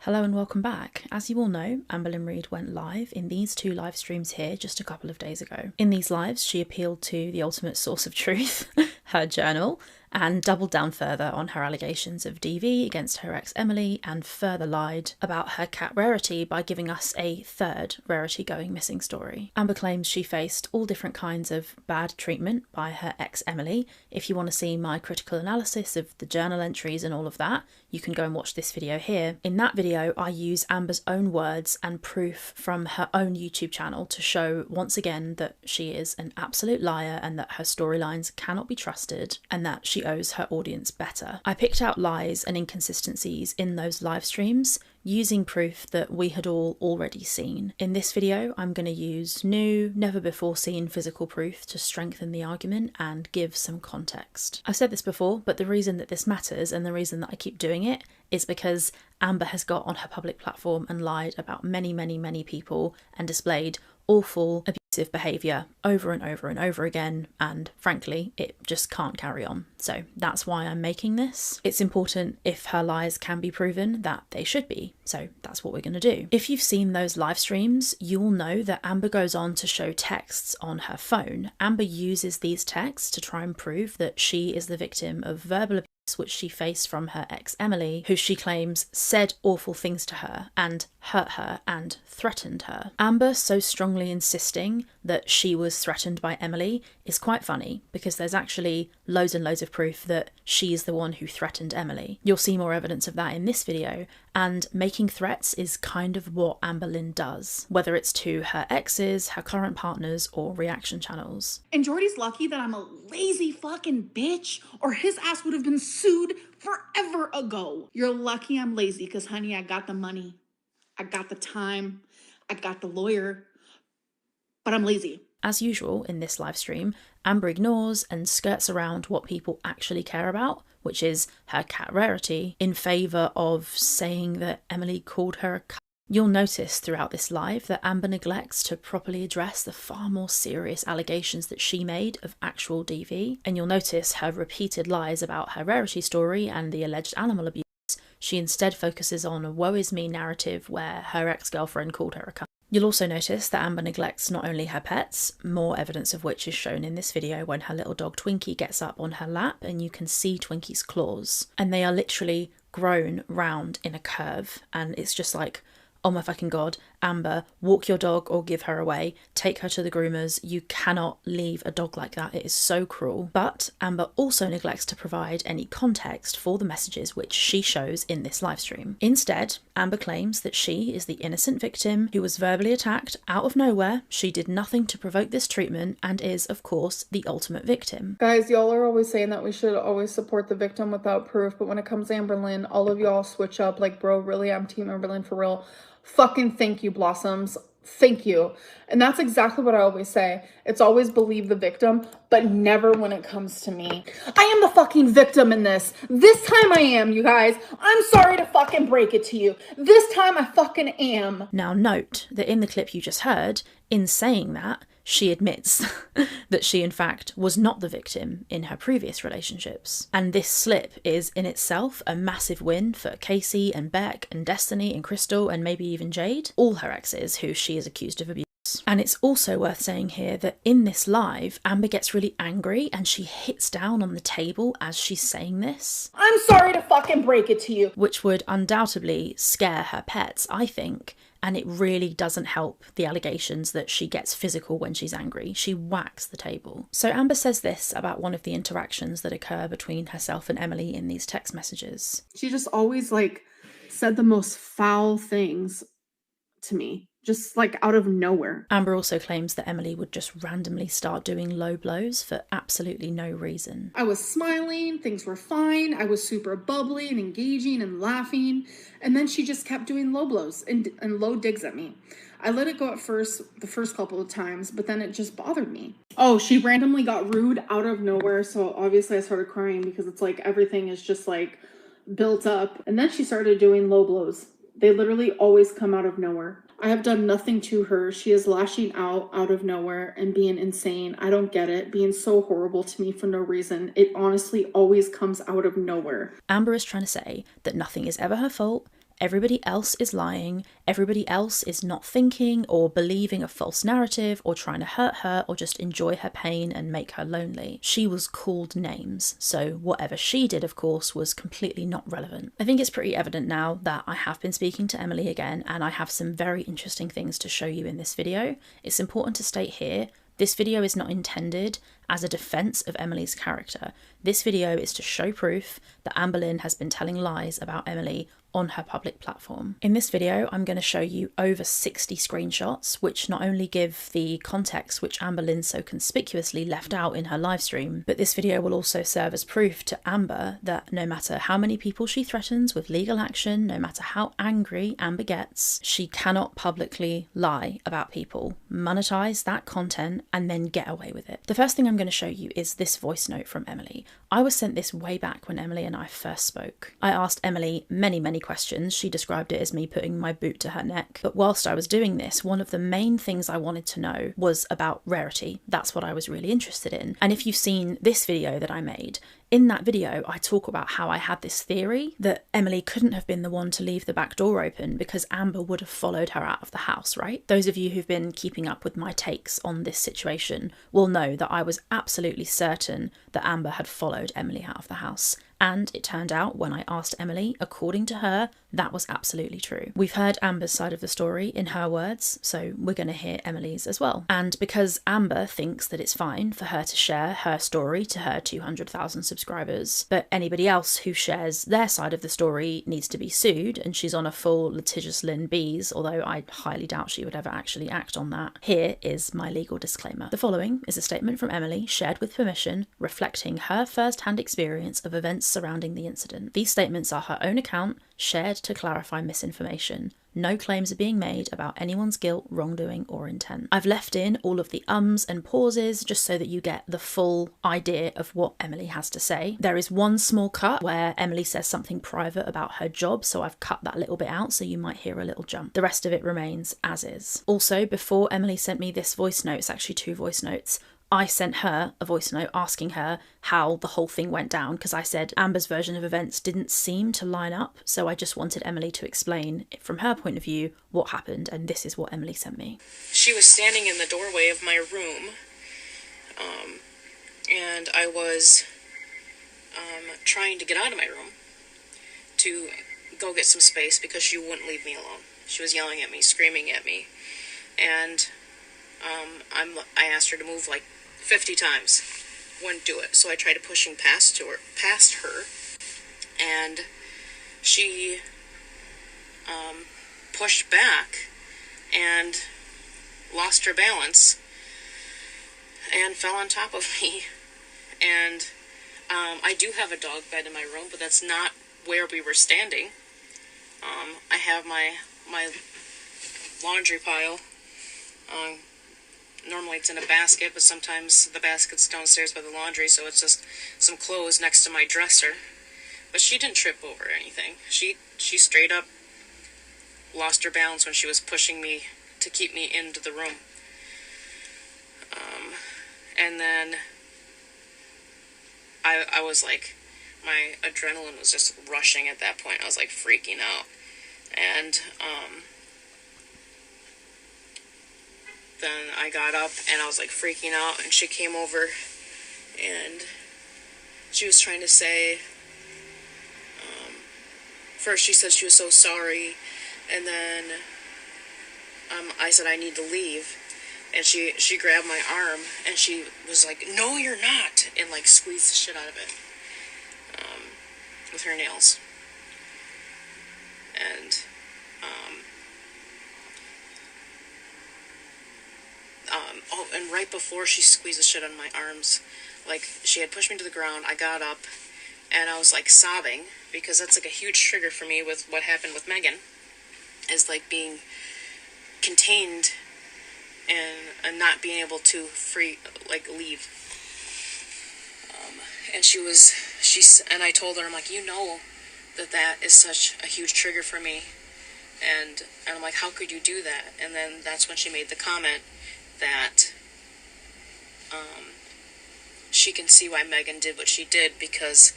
Hello and welcome back. As you all know, Amberlynn Reid went live in these two live streams here just a couple of days ago. In these lives, she appealed to the ultimate source of truth, her journal, and doubled down further on her allegations of DV against her ex Emily, and further lied about her cat Rarity by giving us a third Rarity going missing story. Amber claims she faced all different kinds of bad treatment by her ex Emily. If you want to see my critical analysis of the journal entries and all of that, you can go and watch this video here. In that video, I use Amber's own words and proof from her own YouTube channel to show once again that she is an absolute liar and that her storylines cannot be trusted and that she owes her audience better. I picked out lies and inconsistencies in those live streams using proof that we had all already seen. In this video, I'm going to use new, never before seen physical proof to strengthen the argument and give some context. I've said this before, but the reason that this matters and the reason that I keep doing it is because Amber has got on her public platform and lied about many people and displayed awful, abusive behaviour over and over and over again, and frankly, it just can't carry on. So that's why I'm making this. It's important, if her lies can be proven, that they should be. So that's what we're going to do. If you've seen those live streams, you'll know that Amber goes on to show texts on her phone. Amber uses these texts to try and prove that she is the victim of verbal abuse which she faced from her ex Emily, who she claims said awful things to her and hurt her and threatened her. Amber so strongly insisting that she was threatened by Emily is quite funny, because there's actually loads and loads of proof that she's the one who threatened Emily. You'll see more evidence of that in this video, and making threats is kind of what Amberlynn does, whether it's to her exes, her current partners, or reaction channels. And Jordy's lucky that I'm a lazy fucking bitch, or his ass would have been sued forever ago. You're lucky I'm lazy, because honey, I got the money, I got the time, I got the lawyer, but I'm lazy. As usual in this live stream, Amber ignores and skirts around what people actually care about, which is her cat Rarity, in favour of saying that Emily called her a cunt. You'll notice throughout this live that Amber neglects to properly address the far more serious allegations that she made of actual DV, and you'll notice her repeated lies about her Rarity story and the alleged animal abuse. She instead focuses on a woe is me narrative where her ex-girlfriend called her a cunt. You'll also notice that Amber neglects not only her pets, more evidence of which is shown in this video when her little dog Twinkie gets up on her lap and you can see Twinkie's claws. And they are literally grown round in a curve, and it's just like, oh my fucking god, Amber, walk your dog or give her away. Take her to the groomers. You cannot leave a dog like that. It is so cruel. But Amber also neglects to provide any context for the messages which she shows in this livestream. Instead, Amber claims that she is the innocent victim who was verbally attacked out of nowhere. She did nothing to provoke this treatment and is, of course, the ultimate victim. Guys, y'all are always saying that we should always support the victim without proof, but when it comes to Amberlynn, all of y'all switch up like, bro, really, I'm team Amberlynn for real. Fucking thank you, Blossoms. Thank you. And that's exactly what I always say. It's always believe the victim, but never when it comes to me. I am the fucking victim in this. This time I am, you guys. I'm sorry to fucking break it to you. This time I fucking am. Now note that in the clip you just heard, in saying that, she admits that she in fact was not the victim in her previous relationships. And this slip is in itself a massive win for Casey and Beck and Destiny and Crystal and maybe even Jade, all her exes who she is accused of abuse. And it's also worth saying here that in this live, Amber gets really angry and she hits down on the table as she's saying this. I'm sorry to fucking break it to you. Which would undoubtedly scare her pets, I think. And it really doesn't help the allegations that she gets physical when she's angry. She whacks the table. So Amber says this about one of the interactions that occur between herself and Emily in these text messages. She just always like said the most foul things to me, just like out of nowhere. Amber also claims that Emily would just randomly start doing low blows for absolutely no reason. I was smiling, things were fine, I was super bubbly and engaging and laughing, and then she just kept doing low blows and low digs at me. I let it go at first, the first couple of times, but then it just bothered me. Oh, she randomly got rude out of nowhere, so obviously I started crying because it's like everything is just like built up. And then she started doing low blows. They literally always come out of nowhere. I have done nothing to her. She is lashing out of nowhere and being insane. I don't get it. Being so horrible to me for no reason. It honestly always comes out of nowhere. Amber is trying to say that nothing is ever her fault. Everybody else is lying, everybody else is not thinking or believing a false narrative or trying to hurt her or just enjoy her pain and make her lonely. She was called names, so whatever she did, of course, was completely not relevant. I think it's pretty evident now that I have been speaking to Emily again, and I have some very interesting things to show you in this video. It's important to state here, this video is not intended as a defense of Emily's character. This video is to show proof that Amberlynn has been telling lies about Emily on her public platform. In this video, I'm going to show you over 60 screenshots, which not only give the context which Amberlynn so conspicuously left out in her live stream, but this video will also serve as proof to Amber that no matter how many people she threatens with legal action, no matter how angry Amber gets, she cannot publicly lie about people, monetize that content, and then get away with it. The first thing I'm going to show you is this voice note from Emily. I was sent this way back when Emily and I first spoke. I asked Emily many questions. She described it as me putting my boot to her neck. But whilst I was doing this, one of the main things I wanted to know was about rarity. That's what I was really interested in. And if you've seen this video that I made, in that video, I talk about how I had this theory that Emily couldn't have been the one to leave the back door open because Amber would have followed her out of the house, right? Those of you who've been keeping up with my takes on this situation will know that I was absolutely certain that Amber had followed Emily out of the house. And it turned out when I asked Emily, according to her, that was absolutely true. We've heard Amber's side of the story in her words, so we're going to hear Emily's as well. And because Amber thinks that it's fine for her to share her story to her 200,000 subscribers, but anybody else who shares their side of the story needs to be sued, and she's on a full litigious Lynn B's, although I highly doubt she would ever actually act on that. Here is my legal disclaimer. The following is a statement from Emily, shared with permission, reflecting her first-hand experience of events surrounding the incident. These statements are her own account, shared to clarify misinformation. No claims are being made about anyone's guilt, wrongdoing, or intent. I've left in all of the ums and pauses just so that you get the full idea of what Emily has to say. There is one small cut where Emily says something private about her job, so I've cut that little bit out so you might hear a little jump. The rest of it remains as is. Also, before Emily sent me this voice note, it's actually 2 voice notes, I sent her a voice note asking her how the whole thing went down because I said Amber's version of events didn't seem to line up, so I just wanted Emily to explain from her point of view what happened, and this is what Emily sent me. She was standing in the doorway of my room, and I was trying to get out of my room to go get some space because she wouldn't leave me alone. She was yelling at me, screaming at me, and I asked her to move like 50 times, wouldn't do it. So I tried pushing past her, and she pushed back and lost her balance and fell on top of me. And I do have a dog bed in my room, but that's not where we were standing. I have my laundry pile. Normally it's in a basket, but sometimes the basket's downstairs by the laundry, so it's just some clothes next to my dresser. But she didn't trip over anything. She straight up lost her balance when she was pushing me to keep me into the room. And then I was like, my adrenaline was just rushing at that point. I was like freaking out. And then I got up and I was like freaking out, and she came over and she was trying to say, first she said she was so sorry, and then I said I need to leave, and she grabbed my arm and she was like, no you're not, and like squeezed the shit out of it with her nails. And and right before she squeezed the shit on my arms, like she had pushed me to the ground, I got up and I was like sobbing, because that's like a huge trigger for me with what happened with Megan, is like being contained and not being able to leave. And I told her, I'm like, you know that is such a huge trigger for me, and I'm like, how could you do that? And then that's when she made the comment that she can see why Megan did what she did, because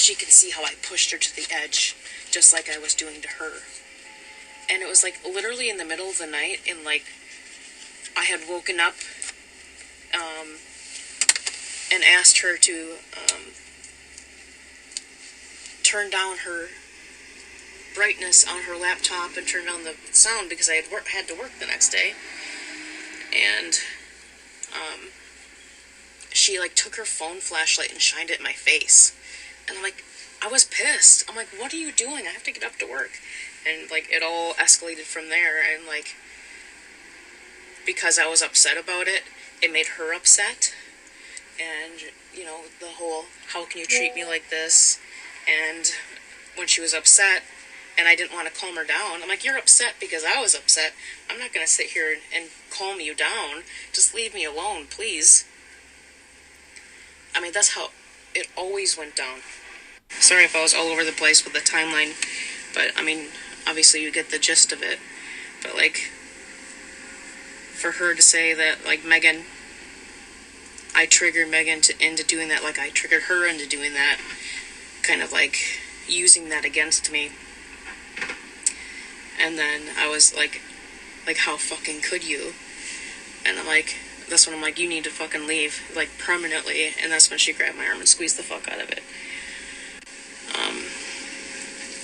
she could see how I pushed her to the edge, just like I was doing to her. And it was like literally in the middle of the night, and like I had woken up and asked her to turn down her brightness on her laptop and turn down the sound because I had to work the next day. And she like took her phone flashlight and shined it in my face. And I'm like, I was pissed. I'm like, what are you doing? I have to get up to work. And like it all escalated from there. And like, because I was upset about it, it made her upset. And you know, the whole, how can you treat me like this? And when she was upset and I didn't want to calm her down, I'm like, you're upset because I was upset. I'm not going to sit here and calm you down. Just leave me alone, please. I mean, that's how it always went down. Sorry if I was all over the place with the timeline, but I mean, obviously you get the gist of it. But like, for her to say that, like, Megan, I triggered Megan into doing that, like I triggered her into doing that, kind of like using that against me. And then I was like, how fucking could you? And I'm like, that's when I'm like, you need to fucking leave, like, permanently. And that's when she grabbed my arm and squeezed the fuck out of it.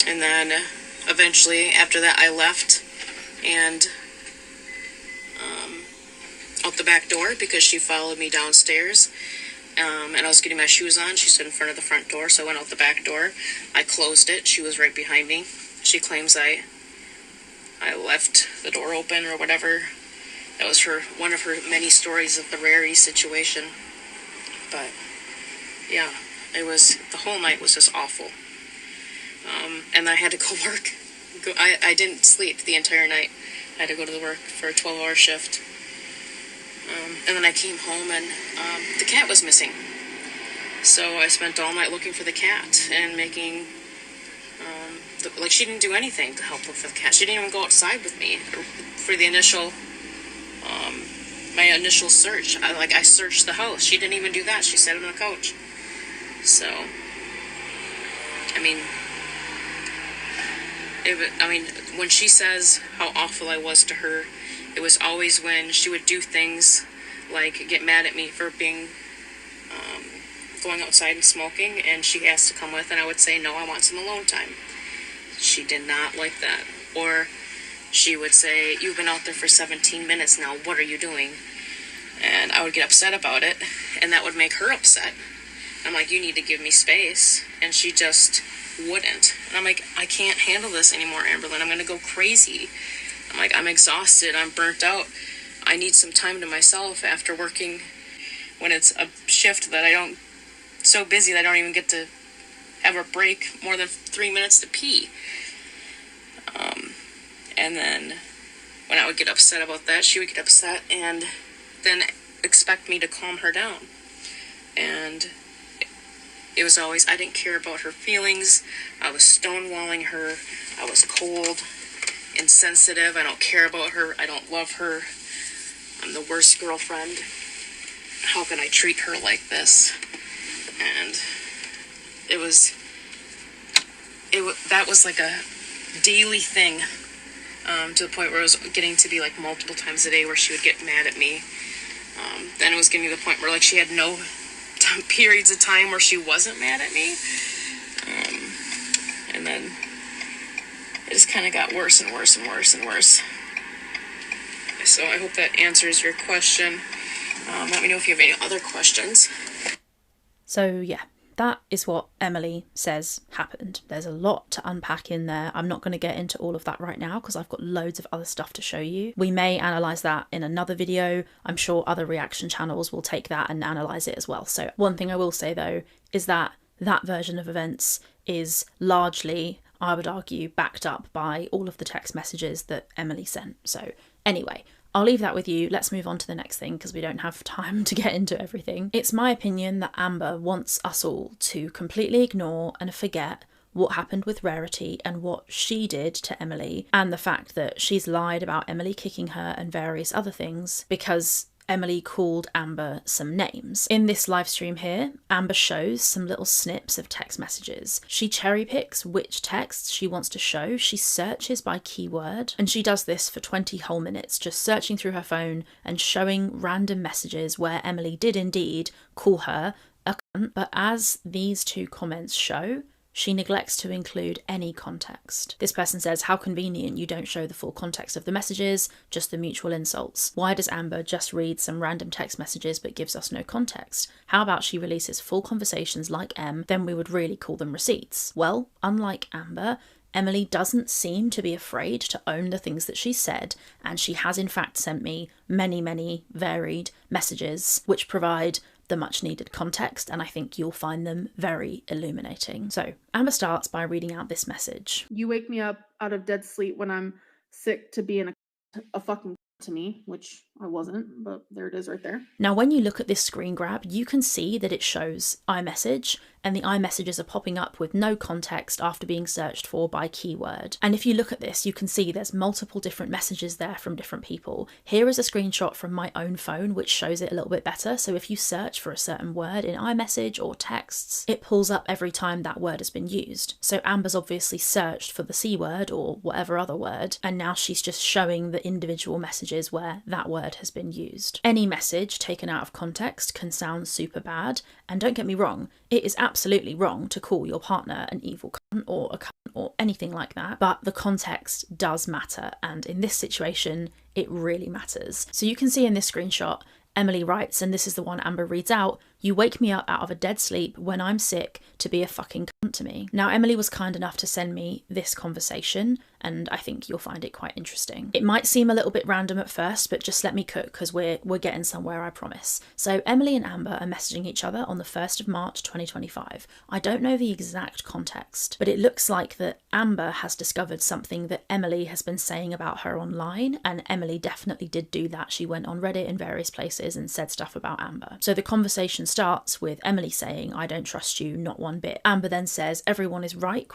And then eventually after that I left and out the back door because she followed me downstairs. And I was getting my shoes on. She stood in front of the front door, so I went out the back door. I closed it. She was right behind me. She claims I left the door open or whatever. That was one of her many stories of the Rarey situation. But yeah, the whole night was just awful. And I had to go work. I didn't sleep the entire night. I had to go to work for a 12-hour shift. And then I came home and the cat was missing. So I spent all night looking for the cat and making, she didn't do anything to help with the cat. She didn't even go outside with me for the initial, my initial search. I searched the house. She didn't even do that. She sat on the couch. So, when she says how awful I was to her, it was always when she would do things like get mad at me for being, going outside and smoking, and she asked to come with, and I would say, no, I want some alone time. She did not like that. Or she would say, you've been out there for 17 minutes now, what are you doing? And I would get upset about it, and that would make her upset. I'm like, you need to give me space. And she just wouldn't. And I'm like, I can't handle this anymore, Amberlynn. I'm going to go crazy. I'm like, I'm exhausted. I'm burnt out. I need some time to myself after working when it's a shift that so busy that I don't even get to have a break more than 3 minutes to pee. And then when I would get upset about that, she would get upset and then expect me to calm her down. And it was always, I didn't care about her feelings. I was stonewalling her. I was cold, insensitive. I don't care about her. I don't love her. I'm the worst girlfriend. How can I treat her like this? And that was like a daily thing, to the point where it was getting to be like multiple times a day where she would get mad at me. Then it was getting to the point where like she had no periods of time where she wasn't mad at me. And then it just kind of got worse and worse and worse and worse. So I hope that answers your question. Let me know if you have any other questions. So yeah, that is what Emily says happened. There's a lot to unpack in there. I'm not going to get into all of that right now because I've got loads of other stuff to show you. We may analyse that in another video. I'm sure other reaction channels will take that and analyse it as well. So one thing I will say though is that version of events is largely, I would argue, backed up by all of the text messages that Emily sent. So anyway, I'll leave that with you. Let's move on to the next thing because we don't have time to get into everything. It's my opinion that Amber wants us all to completely ignore and forget what happened with Rarity and what she did to Emily, and the fact that she's lied about Emily kicking her and various other things, because Emily called Amber some names. In this live stream here, Amber shows some little snips of text messages. She cherry picks which texts she wants to show. She searches by keyword, and she does this for 20 whole minutes, just searching through her phone and showing random messages where Emily did indeed call her a cunt. But as these two comments show, she neglects to include any context. This person says, how convenient, you don't show the full context of the messages, just the mutual insults. Why does Amber just read some random text messages but gives us no context? How about she releases full conversations like M, then we would really call them receipts? Well, unlike Amber, Emily doesn't seem to be afraid to own the things that she said, and she has in fact sent me many varied messages which provide the much needed context, and I think you'll find them very illuminating. So Amber starts by reading out this message. You wake me up out of dead sleep when I'm sick to being a fucking to me, which I wasn't, but there it is right there. Now, when you look at this screen grab, you can see that it shows iMessage, and the iMessages are popping up with no context after being searched for by keyword. And if you look at this, you can see there's multiple different messages there from different people. Here is a screenshot from my own phone, which shows it a little bit better. So if you search for a certain word in iMessage or texts, it pulls up every time that word has been used. So Amber's obviously searched for the C word or whatever other word, and now she's just showing the individual messages where that word has been used. Any message taken out of context can sound super bad, and don't get me wrong, it is absolutely wrong to call your partner an evil cunt or a cunt or anything like that, but the context does matter, and in this situation it really matters. So you can see in this screenshot, Emily writes, and this is the one Amber reads out, you wake me up out of a dead sleep when I'm sick to be a fucking cunt to me. Now, Emily was kind enough to send me this conversation, and I think you'll find it quite interesting. It might seem a little bit random at first, but just let me cook because we're getting somewhere, I promise. So Emily and Amber are messaging each other on the 1st of March 2025. I don't know the exact context, but it looks like that Amber has discovered something that Emily has been saying about her online, and Emily definitely did do that. She went on Reddit and various places and said stuff about Amber. So the conversation starts with Emily saying, I don't trust you, not one bit. Amber then says, everyone is right, ?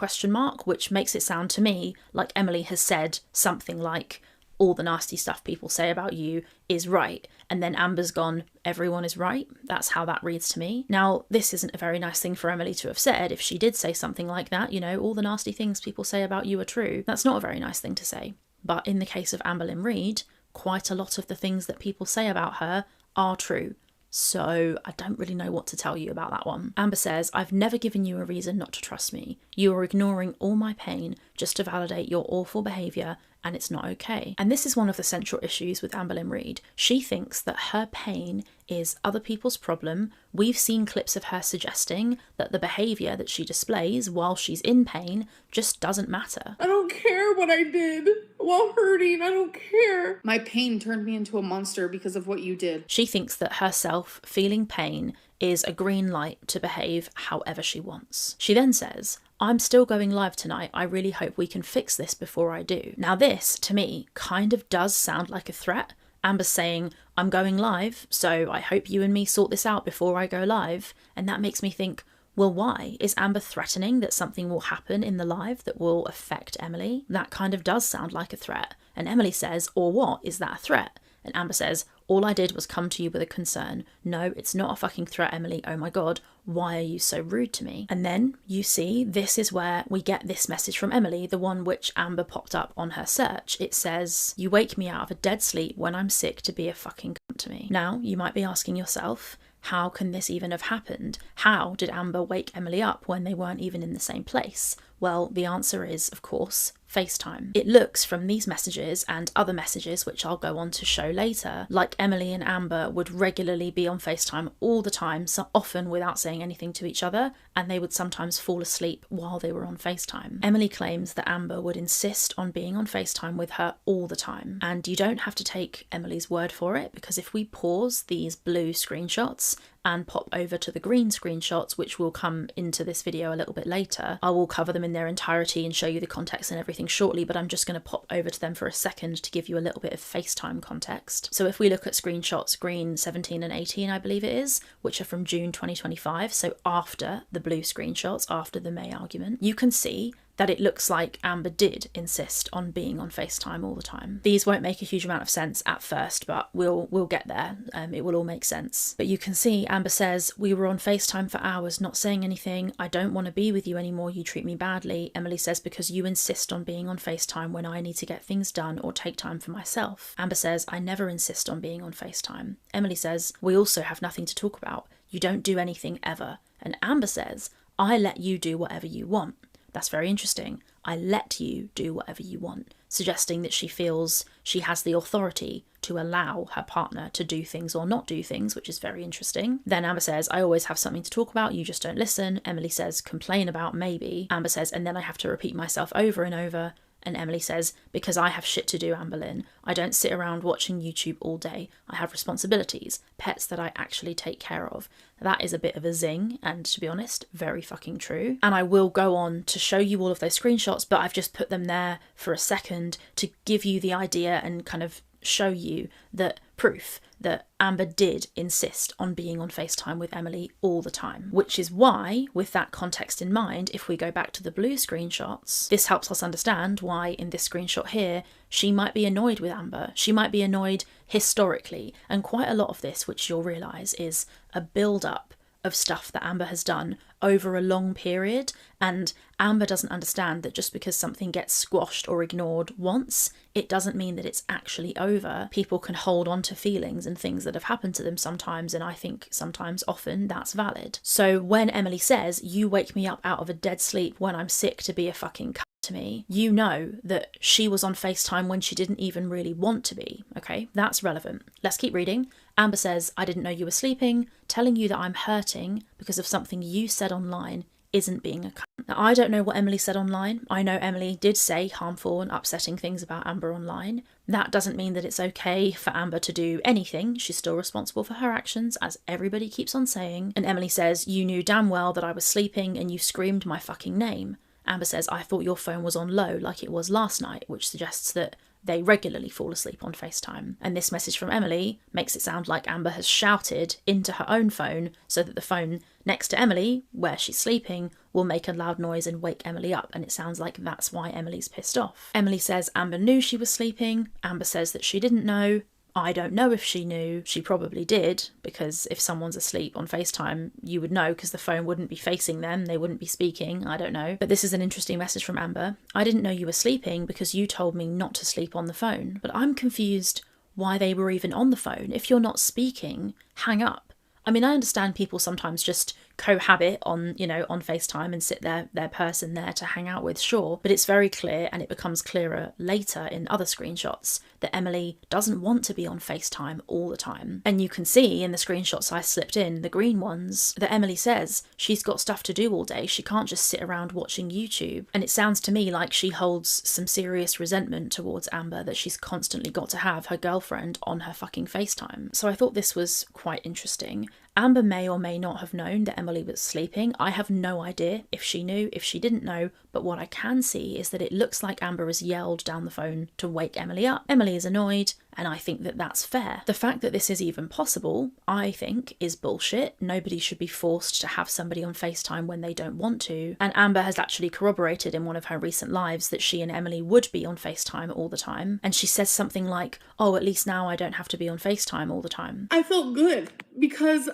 Which makes it sound to me like Emily has said something like, all the nasty stuff people say about you is right. And then Amber's gone, everyone is right. That's how that reads to me. Now, this isn't a very nice thing for Emily to have said. If she did say something like that, you know, all the nasty things people say about you are true. That's not a very nice thing to say. But in the case of Amberlynn Reid, quite a lot of the things that people say about her are true. So I don't really know what to tell you about that one. Amber says, I've never given you a reason not to trust me. You are ignoring all my pain just to validate your awful behaviour, and it's not okay. And this is one of the central issues with Amberlynn Reid. She thinks that her pain is other people's problem. We've seen clips of her suggesting that the behaviour that she displays while she's in pain just doesn't matter. I don't care what I did while hurting. I don't care. My pain turned me into a monster because of what you did. She thinks that herself feeling pain is a green light to behave however she wants. She then says, I'm still going live tonight. I really hope we can fix this before I do. Now this, to me, kind of does sound like a threat. Amber's saying, I'm going live, so I hope you and me sort this out before I go live. And that makes me think, well, why? Is Amber threatening that something will happen in the live that will affect Emily? That kind of does sound like a threat. And Emily says, or what? Is that a threat? And Amber says, all I did was come to you with a concern. No, it's not a fucking threat, Emily. Oh my God, why are you so rude to me? And then you see, this is where we get this message from Emily, the one which Amber popped up on her search. It says, you wake me out of a dead sleep when I'm sick to be a fucking cunt to me. Now, you might be asking yourself, how can this even have happened? How did Amber wake Emily up when they weren't even in the same place? Well, the answer is, of course, FaceTime. It looks from these messages and other messages, which I'll go on to show later, like Emily and Amber would regularly be on FaceTime all the time, so often without saying anything to each other, and they would sometimes fall asleep while they were on FaceTime. Emily claims that Amber would insist on being on FaceTime with her all the time, and you don't have to take Emily's word for it, because if we pause these blue screenshots and pop over to the green screenshots, which will come into this video a little bit later, I will cover them in their entirety and show you the context and everything shortly, but I'm just going to pop over to them for a second to give you a little bit of FaceTime context. So if we look at screenshots green 17 and 18, I believe it is, which are from June 2025, so after the blue screenshots, after the May argument, you can see that it looks like Amber did insist on being on FaceTime all the time. These won't make a huge amount of sense at first, but we'll get there. It will all make sense. But you can see Amber says, "We were on FaceTime for hours, not saying anything. I don't want to be with you anymore. You treat me badly." Emily says, "Because you insist on being on FaceTime when I need to get things done or take time for myself." Amber says, "I never insist on being on FaceTime." Emily says, "We also have nothing to talk about. You don't do anything ever." And Amber says, "I let you do whatever you want." That's very interesting. I let you do whatever you want, suggesting that she feels she has the authority to allow her partner to do things or not do things, which is very interesting. Then Amber says, "I always have something to talk about, you just don't listen." Emily says, "Complain about, maybe." Amber says, "And then I have to repeat myself over and over." And Emily says, "Because I have shit to do, Amberlynn. I don't sit around watching YouTube all day. I have responsibilities, pets that I actually take care of." That is a bit of a zing, and to be honest, very fucking true. And I will go on to show you all of those screenshots, but I've just put them there for a second to give you the idea and kind of show you that proof that Amber did insist on being on FaceTime with Emily all the time. Which is why, with that context in mind, if we go back to the blue screenshots, this helps us understand why in this screenshot here, she might be annoyed with Amber. She might be annoyed historically. And quite a lot of this, which you'll realise, is a build-up of stuff that Amber has done over a long period, and Amber doesn't understand that just because something gets squashed or ignored once, it doesn't mean that it's actually over. People can hold on to feelings and things that have happened to them sometimes, and I think sometimes, often, that's valid. So when Emily says, "You wake me up out of a dead sleep when I'm sick to be a fucking cunt to me," you know that she was on FaceTime when she didn't even really want to be, okay? That's relevant. Let's keep reading. Amber says, "I didn't know you were sleeping. Telling you that I'm hurting because of something you said online isn't being a cunt." Now, I don't know what Emily said online. I know Emily did say harmful and upsetting things about Amber online. That doesn't mean that it's okay for Amber to do anything. She's still responsible for her actions, as everybody keeps on saying. And Emily says, "You knew damn well that I was sleeping and you screamed my fucking name." Amber says, "I thought your phone was on low like it was last night," which suggests that they regularly fall asleep on FaceTime. And this message from Emily makes it sound like Amber has shouted into her own phone so that the phone next to Emily, where she's sleeping, will make a loud noise and wake Emily up, and it sounds like that's why Emily's pissed off. Emily says Amber knew she was sleeping. Amber says that she didn't know. I don't know if she knew. She probably did, because if someone's asleep on FaceTime, you would know because the phone wouldn't be facing them. They wouldn't be speaking. I don't know. But this is an interesting message from Amber. "I didn't know you were sleeping because you told me not to sleep on the phone." But I'm confused why they were even on the phone. If you're not speaking, hang up. I mean, I understand people sometimes just cohabit on, on FaceTime and sit their person there to hang out with, sure. But it's very clear, and it becomes clearer later in other screenshots, that Emily doesn't want to be on FaceTime all the time. And you can see in the screenshots I slipped in, the green ones, that Emily says she's got stuff to do all day. She can't just sit around watching YouTube. And it sounds to me like she holds some serious resentment towards Amber, that she's constantly got to have her girlfriend on her fucking FaceTime. So I thought this was quite interesting. Amber may or may not have known that Emily was sleeping. I have no idea if she knew, if she didn't know, but what I can see is that it looks like Amber has yelled down the phone to wake Emily up. Emily is annoyed, and I think that that's fair. The fact that this is even possible, I think, is bullshit. Nobody should be forced to have somebody on FaceTime when they don't want to. And Amber has actually corroborated in one of her recent lives that she and Emily would be on FaceTime all the time. And she says something like, "Oh, at least now I don't have to be on FaceTime all the time." I felt good because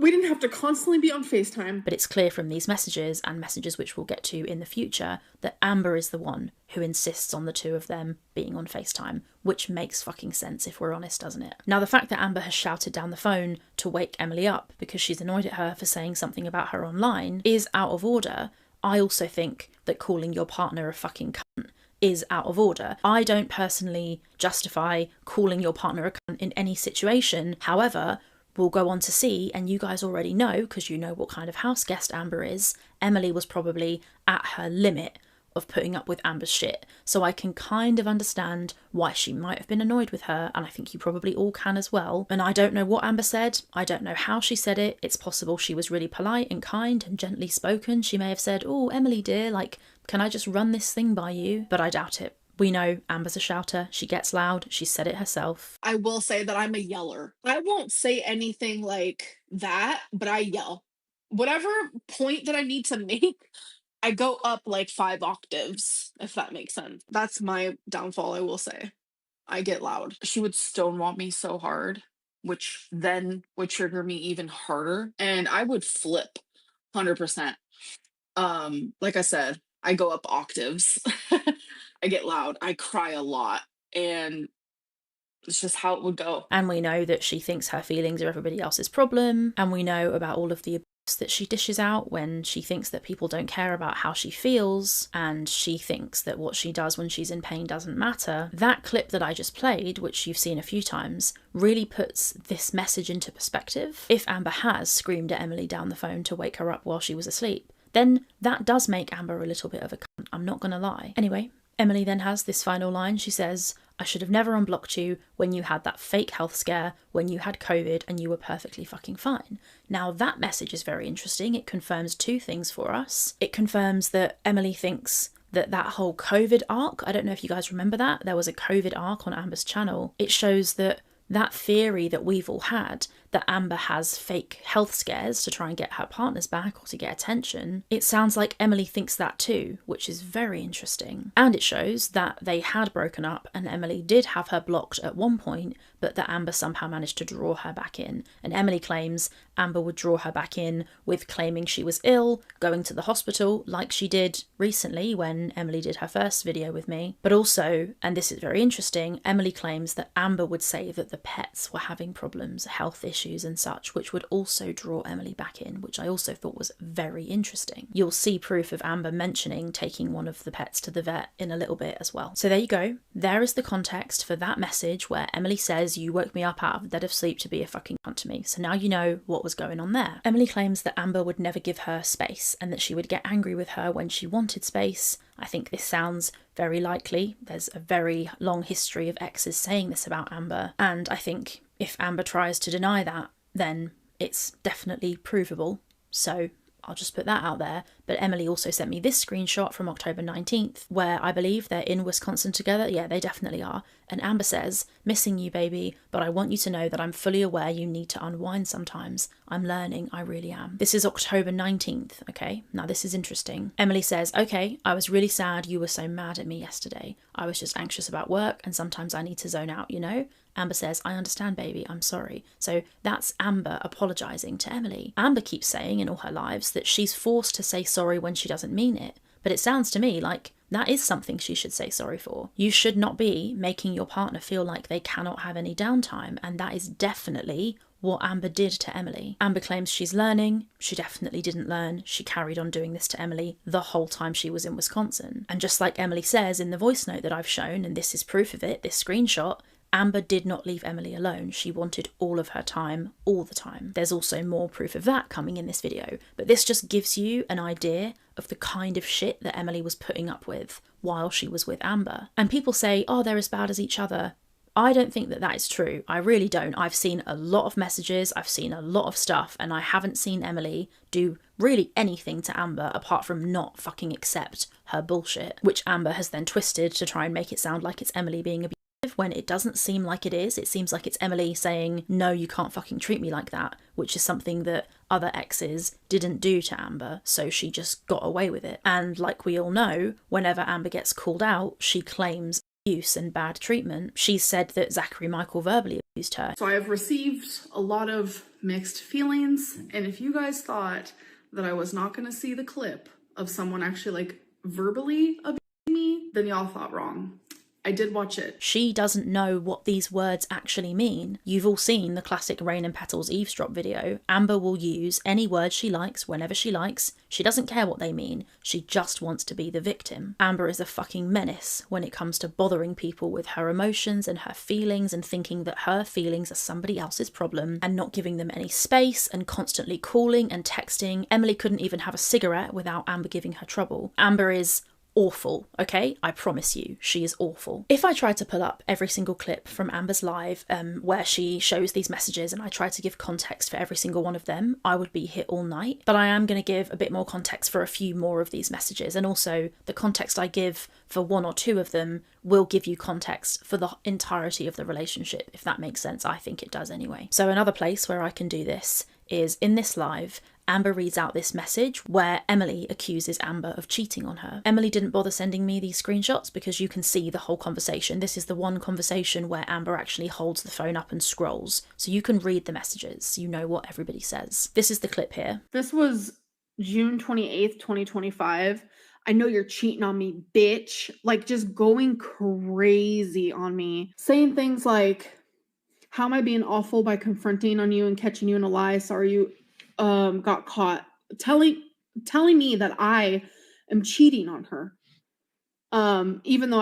we didn't have to constantly be on FaceTime. But it's clear from these messages, and messages which we'll get to in the future, that Amber is the one who insists on the two of them being on FaceTime, which makes fucking sense if we're honest, doesn't it? Now, the fact that Amber has shouted down the phone to wake Emily up because she's annoyed at her for saying something about her online is out of order. I also think that calling your partner a fucking cunt is out of order. I don't personally justify calling your partner a cunt in any situation. However, we'll go on to see, and you guys already know, because you know what kind of house guest Amber is, Emily was probably at her limit of putting up with Amber's shit. So I can kind of understand why she might have been annoyed with her, and I think you probably all can as well. And I don't know what Amber said. I don't know how she said it. It's possible she was really polite and kind and gently spoken. She may have said, "Oh, Emily dear, like, can I just run this thing by you?" But I doubt it. We know Amber's a shouter. She gets loud. She said it herself. I will say that I'm a yeller. I won't say anything like that, but I yell. Whatever point that I need to make, I go up like 5 octaves, if that makes sense. That's my downfall, I will say. I get loud. She would stonewall me so hard, which then would trigger me even harder, and I would flip 100%. Like I said, I go up octaves. I get loud. I cry a lot, and it's just how it would go. And we know that she thinks her feelings are everybody else's problem, and we know about all of the abuse that she dishes out when she thinks that people don't care about how she feels, and she thinks that what she does when she's in pain doesn't matter. That clip that I just played, which you've seen a few times, really puts this message into perspective. If Amber has screamed at Emily down the phone to wake her up while she was asleep, then that does make Amber a little bit of a cunt, I'm not gonna lie. Anyway, Emily then has this final line. She says, "I should have never unblocked you when you had that fake health scare, when you had COVID and you were perfectly fucking fine." Now that message is very interesting. It confirms two things for us. It confirms that Emily thinks that whole COVID arc, I don't know if you guys remember that, there was a COVID arc on Amber's channel. It shows that theory that we've all had, that Amber has fake health scares to try and get her partners back or to get attention, it sounds like Emily thinks that too, which is very interesting. And it shows that they had broken up and Emily did have her blocked at one point, but that Amber somehow managed to draw her back in. And Emily claims Amber would draw her back in with claiming she was ill, going to the hospital like she did recently when Emily did her first video with me. But also, and this is very interesting, Emily claims that Amber would say that the pets were having problems, health issues and such, which would also draw Emily back in, which I also thought was very interesting. You'll see proof of Amber mentioning taking one of the pets to the vet in a little bit as well. So there you go. There is the context for that message where Emily says, "You woke me up out of the dead of sleep to be a fucking cunt to me." So now you know what was going on there. Emily claims that Amber would never give her space and that she would get angry with her when she wanted space. I think this sounds very likely. There's a very long history of exes saying this about Amber, and I think if Amber tries to deny that, then it's definitely provable. So I'll just put that out there. But Emily also sent me this screenshot from October 19th, where I believe they're in Wisconsin together. Yeah, they definitely are. And Amber says, "Missing you, baby, but I want you to know that I'm fully aware you need to unwind sometimes. I'm learning, I really am." This is October 19th, okay? Now this is interesting. Emily says, "Okay, I was really sad you were so mad at me yesterday. I was just anxious about work and sometimes I need to zone out, you know?" Amber says, "I understand, baby, I'm sorry." So that's Amber apologising to Emily. Amber keeps saying in all her lives that she's forced to say sorry when she doesn't mean it. But it sounds to me like that is something she should say sorry for. You should not be making your partner feel like they cannot have any downtime, and that is definitely what Amber did to Emily. Amber claims she's learning. She definitely didn't learn. She carried on doing this to Emily the whole time she was in Wisconsin. And just like Emily says in the voice note that I've shown, and this is proof of it, this screenshot, Amber did not leave Emily alone. She wanted all of her time, all the time. There's also more proof of that coming in this video, but this just gives you an idea of the kind of shit that Emily was putting up with while she was with Amber. And people say, "Oh, they're as bad as each other." I don't think that is true. I really don't. I've seen a lot of messages, I've seen a lot of stuff, and I haven't seen Emily do really anything to Amber apart from not fucking accept her bullshit, which Amber has then twisted to try and make it sound like it's Emily being abusive when it doesn't seem like it is. It seems like it's Emily saying, "No, you can't fucking treat me like that," which is something that other exes didn't do to Amber, so she just got away with it. And like we all know, whenever Amber gets called out, she claims abuse and bad treatment. She said that Zachary Michael verbally abused her. So I have received a lot of mixed feelings, and if you guys thought that I was not going to see the clip of someone actually like verbally abusing me, then y'all thought wrong. I did watch it. She doesn't know what these words actually mean. You've all seen the classic Rain and Petals eavesdrop video. Amber will use any word she likes whenever she likes. She doesn't care what they mean. She just wants to be the victim. Amber is a fucking menace when it comes to bothering people with her emotions and her feelings and thinking that her feelings are somebody else's problem and not giving them any space and constantly calling and texting. Emily couldn't even have a cigarette without Amber giving her trouble. Amber is awful, okay? I promise you, she is awful. If I tried to pull up every single clip from Amber's live where she shows these messages and I try to give context for every single one of them, I would be here all night. But I am going to give a bit more context for a few more of these messages, and also the context I give for one or two of them will give you context for the entirety of the relationship, if that makes sense. I think it does anyway. So another place where I can do this is in this live. Amber reads out this message where Emily accuses Amber of cheating on her. Emily didn't bother sending me these screenshots because you can see the whole conversation. This is the one conversation where Amber actually holds the phone up and scrolls. So you can read the messages. You know what everybody says. This is the clip here. This was June 28th, 2025. I know you're cheating on me, bitch. Like, just going crazy on me. Saying things like, how am I being awful by confronting on you and catching you in a lie? Sorry you got caught. Telling me that I am cheating on her. Even though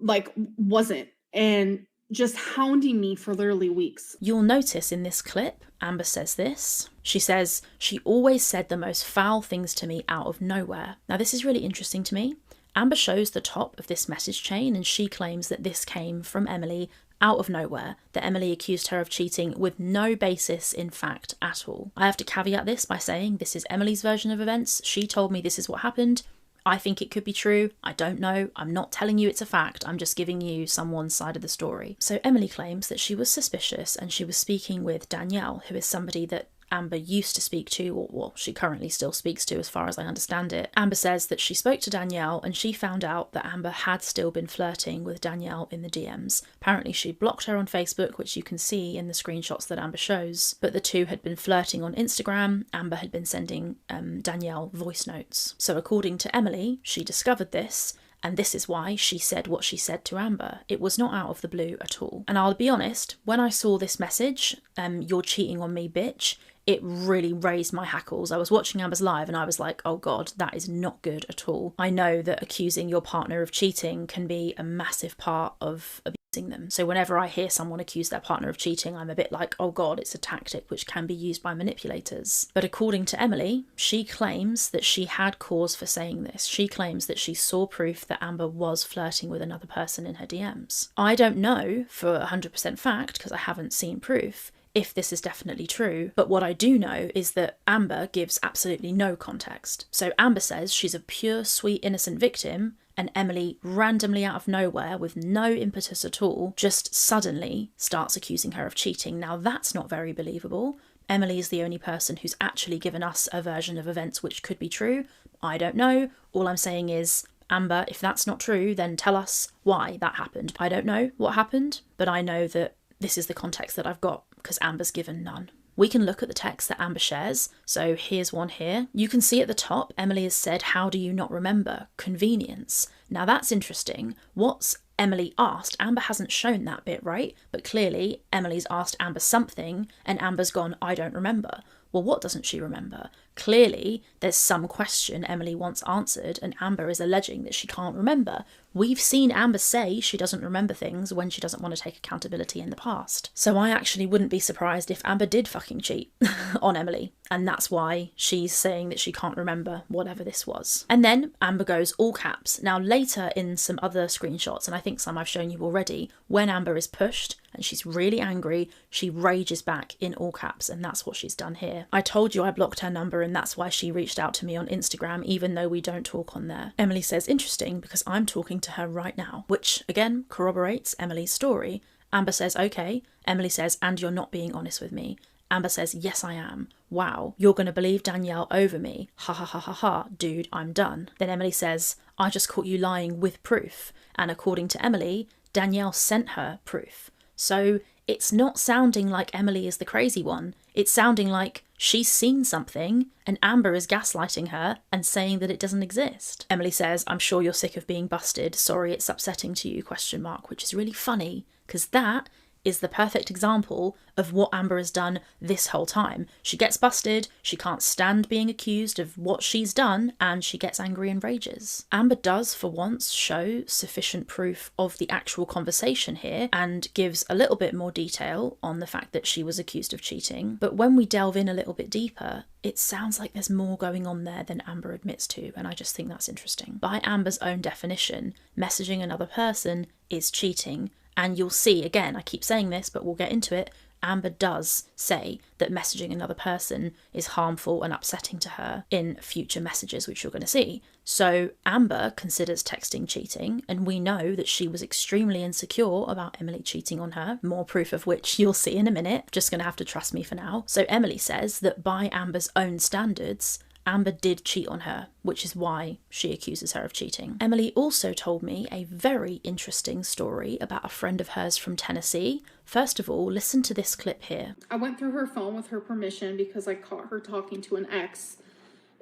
I, wasn't. And just hounding me for literally weeks. You'll notice in this clip, Amber says this. She says, she always said the most foul things to me out of nowhere. Now, this is really interesting to me. Amber shows the top of this message chain and she claims that this came from Emily out of nowhere, that Emily accused her of cheating with no basis in fact at all. I have to caveat this by saying this is Emily's version of events. She told me this is what happened. I think it could be true. I don't know. I'm not telling you it's a fact. I'm just giving you someone's side of the story. So Emily claims that she was suspicious and she was speaking with Danielle, who is somebody that Amber used to speak to, or well, she currently still speaks to as far as I understand it. Amber says that she spoke to Danielle and she found out that Amber had still been flirting with Danielle in the DMs. Apparently she blocked her on Facebook, which you can see in the screenshots that Amber shows, but the two had been flirting on Instagram. Amber had been sending Danielle voice notes. So according to Emily, she discovered this, and this is why she said what she said to Amber. It was not out of the blue at all. And I'll be honest, when I saw this message, you're cheating on me, bitch, it really raised my hackles. I was watching Amber's live and I was like, oh God, that is not good at all. I know that accusing your partner of cheating can be a massive part of abusing them. So whenever I hear someone accuse their partner of cheating, I'm a bit like, oh God, it's a tactic which can be used by manipulators. But according to Emily, she claims that she had cause for saying this. She claims that she saw proof that Amber was flirting with another person in her DMs. I don't know for 100% fact, because I haven't seen proof, if this is definitely true, but what I do know is that Amber gives absolutely no context. So Amber says she's a pure, sweet, innocent victim, and Emily, randomly out of nowhere, with no impetus at all, just suddenly starts accusing her of cheating. Now that's not very believable. Emily is the only person who's actually given us a version of events which could be true. I don't know. All I'm saying is, Amber, if that's not true, then tell us why that happened. I don't know what happened, but I know that this is the context that I've got, because Amber's given none. We can look at the text that Amber shares. So here's one here. You can see at the top, Emily has said, how do you not remember? Convenience. Now that's interesting. What's Emily asked? Amber hasn't shown that bit, right? But clearly Emily's asked Amber something and Amber's gone, I don't remember. Well, what doesn't she remember? Clearly, there's some question Emily wants answered and Amber is alleging that she can't remember. We've seen Amber say she doesn't remember things when she doesn't want to take accountability in the past. So I actually wouldn't be surprised if Amber did fucking cheat on Emily. And that's why she's saying that she can't remember whatever this was. And then Amber goes all caps. Now later in some other screenshots, and I think some I've shown you already, when Amber is pushed and she's really angry, she rages back in all caps, and that's what she's done here. I told you I blocked her number and that's why she reached out to me on Instagram, even though we don't talk on there. Emily says, interesting, because I'm talking to her right now, which again corroborates Emily's story. Amber says, okay. Emily says, and you're not being honest with me. Amber says, yes, I am. Wow, you're going to believe Danielle over me. Ha ha ha ha ha, dude, I'm done. Then Emily says, I just caught you lying with proof. And according to Emily, Danielle sent her proof. So it's not sounding like Emily is the crazy one. It's sounding like she's seen something and Amber is gaslighting her and saying that it doesn't exist. Emily says, I'm sure you're sick of being busted. Sorry it's upsetting to you, ? Which is really funny because that is the perfect example of what Amber has done this whole time. She gets busted, she can't stand being accused of what she's done, and she gets angry and rages. Amber does, for once, show sufficient proof of the actual conversation here, and gives a little bit more detail on the fact that she was accused of cheating. But when we delve in a little bit deeper, it sounds like there's more going on there than Amber admits to, and I just think that's interesting. By Amber's own definition, messaging another person is cheating. And you'll see, again, I keep saying this, but we'll get into it, Amber does say that messaging another person is harmful and upsetting to her in future messages, which you're going to see. So Amber considers texting cheating, and we know that she was extremely insecure about Emily cheating on her, more proof of which you'll see in a minute. Just going to have to trust me for now. So Emily says that by Amber's own standards, Amber did cheat on her, which is why she accuses her of cheating. Emily also told me a very interesting story about a friend of hers from Tennessee. First of all, listen to this clip here. I went through her phone with her permission because I caught her talking to an ex.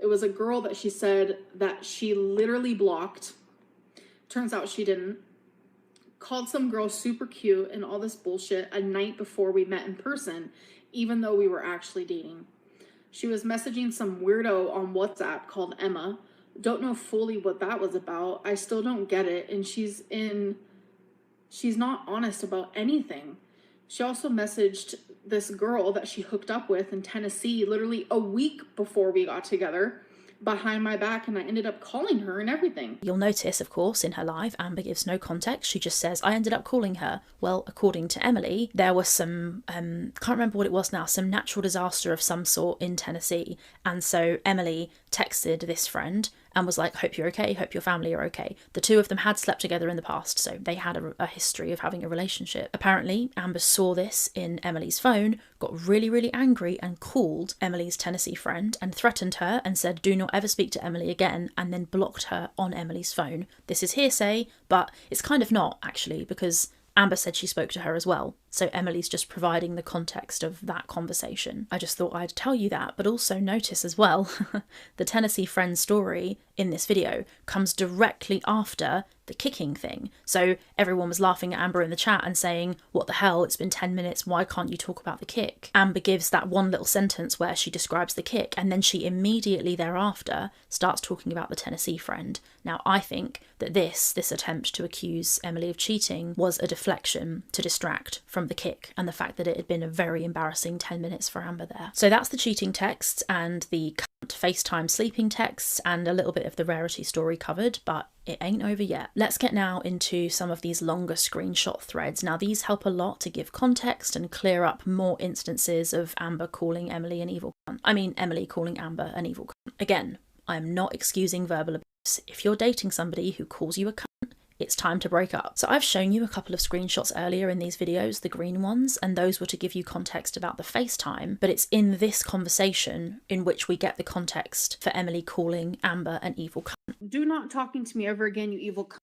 It was a girl that she said that she literally blocked. Turns out she didn't. Called some girl super cute and all this bullshit a night before we met in person, even though we were actually dating. She was messaging some weirdo on WhatsApp called Emma. Don't know fully what that was about. I still don't get it. And she's not honest about anything. She also messaged this girl that she hooked up with in Tennessee literally a week before we got together behind my back, and I ended up calling her and everything. You'll notice, of course, in her live, Amber gives no context. She just says, I ended up calling her. Well, according to Emily, there was some, can't remember what it was now, some natural disaster of some sort in Tennessee. And so Emily texted this friend and was like, hope you're okay, hope your family are okay. The two of them had slept together in the past, so they had a history of having a relationship. Apparently, Amber saw this in Emily's phone, got really, really angry and called Emily's Tennessee friend and threatened her and said, do not ever speak to Emily again, and then blocked her on Emily's phone. This is hearsay, but it's kind of not, actually, because Amber said she spoke to her as well. So Emily's just providing the context of that conversation. I just thought I'd tell you that, but also notice as well, the Tennessee friend story in this video comes directly after the kicking thing. So everyone was laughing at Amber in the chat and saying, what the hell, it's been 10 minutes, why can't you talk about the kick? Amber gives that one little sentence where she describes the kick, and then she immediately thereafter starts talking about the Tennessee friend. Now, I think that this attempt to accuse Emily of cheating was a deflection to distract from the kick and the fact that it had been a very embarrassing 10 minutes for Amber there. So that's the cheating texts and the FaceTime sleeping texts and a little bit of the Rarity story covered, but it ain't over yet. Let's get now into some of these longer screenshot threads. Now, these help a lot to give context and clear up more instances of Amber calling Emily an evil cunt. I mean, Emily calling Amber an evil cunt. Again, I'm not excusing verbal abuse. If you're dating somebody who calls you a cunt, it's time to break up. So I've shown you a couple of screenshots earlier in these videos, the green ones, and those were to give you context about the FaceTime, but it's in this conversation in which we get the context for Emily calling Amber an evil cunt. Do not talking to me ever again, you evil cunt.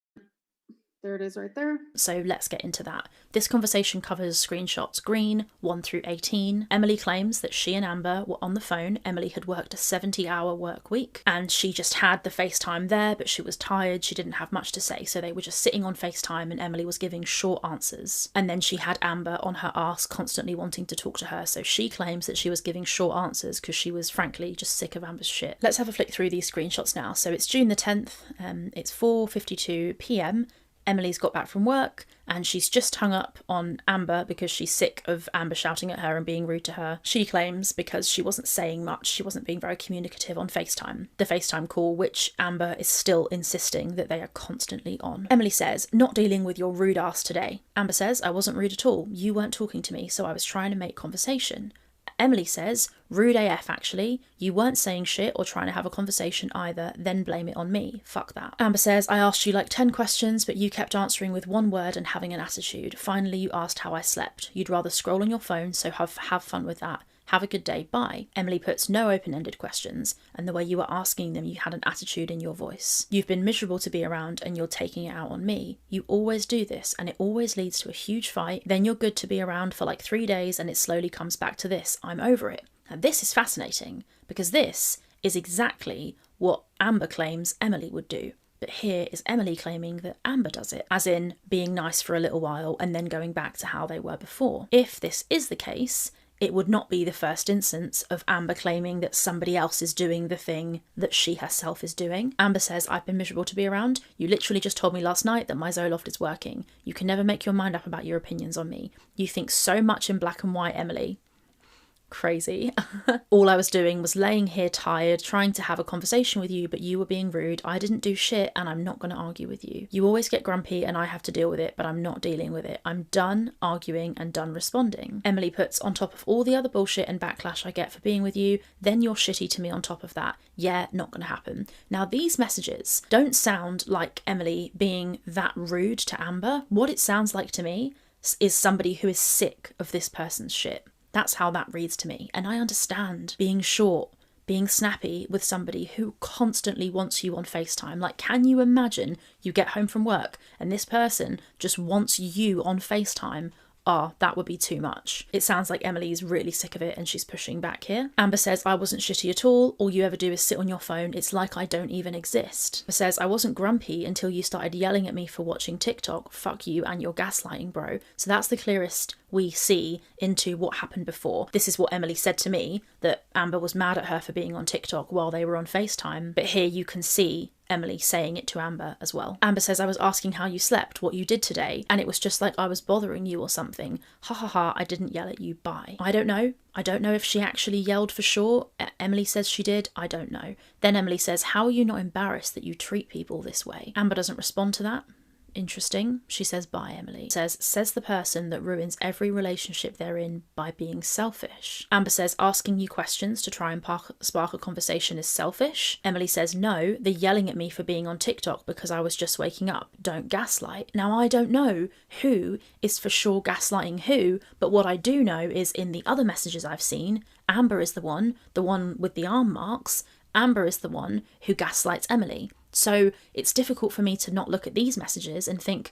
There it is right there. So let's get into that. This conversation covers screenshots green 1 through 18. Emily claims that she and Amber were on the phone. Emily had worked a 70-hour work week and she just had the FaceTime there, but she was tired. She didn't have much to say. So they were just sitting on FaceTime and Emily was giving short answers. And then she had Amber on her ass constantly wanting to talk to her. So she claims that she was giving short answers because she was frankly just sick of Amber's shit. Let's have a flick through these screenshots now. So it's June the 10th. It's 4:52 p.m. Emily's got back from work and she's just hung up on Amber because she's sick of Amber shouting at her and being rude to her. She claims because she wasn't saying much, she wasn't being very communicative on FaceTime. The FaceTime call, which Amber is still insisting that they are constantly on. Emily says, not dealing with your rude ass today. Amber says, I wasn't rude at all. You weren't talking to me, so I was trying to make conversation. Emily says, rude AF actually, you weren't saying shit or trying to have a conversation either, then blame it on me, fuck that. Amber says, I asked you like 10 questions, but you kept answering with one word and having an attitude. Finally, you asked how I slept. You'd rather scroll on your phone, so have fun with that. Have a good day, bye. Emily puts no open-ended questions, and the way you were asking them, you had an attitude in your voice. You've been miserable to be around and you're taking it out on me. You always do this, and it always leads to a huge fight. Then you're good to be around for like 3 days, and it slowly comes back to this. I'm over it. Now this is fascinating, because this is exactly what Amber claims Emily would do. But here is Emily claiming that Amber does it, as in being nice for a little while and then going back to how they were before. If this is the case, it would not be the first instance of Amber claiming that somebody else is doing the thing that she herself is doing. Amber says, I've been miserable to be around. You literally just told me last night that my Zoloft is working. You can never make your mind up about your opinions on me. You think so much in black and white, Emily. Crazy. All I was doing was laying here tired, trying to have a conversation with you, but you were being rude. I didn't do shit and I'm not going to argue with you. You always get grumpy and I have to deal with it, but I'm not dealing with it. I'm done arguing and done responding. Emily puts, on top of all the other bullshit and backlash I get for being with you, then you're shitty to me on top of that. Yeah, not going to happen. Now, these messages don't sound like Emily being that rude to Amber. What it sounds like to me is somebody who is sick of this person's shit. That's how that reads to me. And I understand being short, being snappy with somebody who constantly wants you on FaceTime. Like, can you imagine you get home from work and this person just wants you on FaceTime? Oh, that would be too much. It sounds like Emily's really sick of it and she's pushing back here. Amber says, I wasn't shitty at all. All you ever do is sit on your phone. It's like I don't even exist. Amber says, I wasn't grumpy until you started yelling at me for watching TikTok. Fuck you and your gaslighting, bro. So that's the clearest we see into what happened before. This is what Emily said to me, that Amber was mad at her for being on TikTok while they were on FaceTime. But here you can see Emily saying it to Amber as well. Amber says, I was asking how you slept, what you did today, and it was just like I was bothering you or something. Ha ha ha, I didn't yell at you, bye. I don't know. I don't know if she actually yelled for sure. Emily says she did. I don't know. Then Emily says, how are you not embarrassed that you treat people this way? Amber doesn't respond to that. Interesting. She says, bye, Emily. Says the person that ruins every relationship they're in by being selfish. Amber says, asking you questions to try and spark a conversation is selfish. Emily says, no, they're yelling at me for being on TikTok because I was just waking up. Don't gaslight. Now, I don't know who is for sure gaslighting who, but what I do know is in the other messages I've seen, Amber is the one with the arm marks. Amber is the one who gaslights Emily. So it's difficult for me to not look at these messages and think,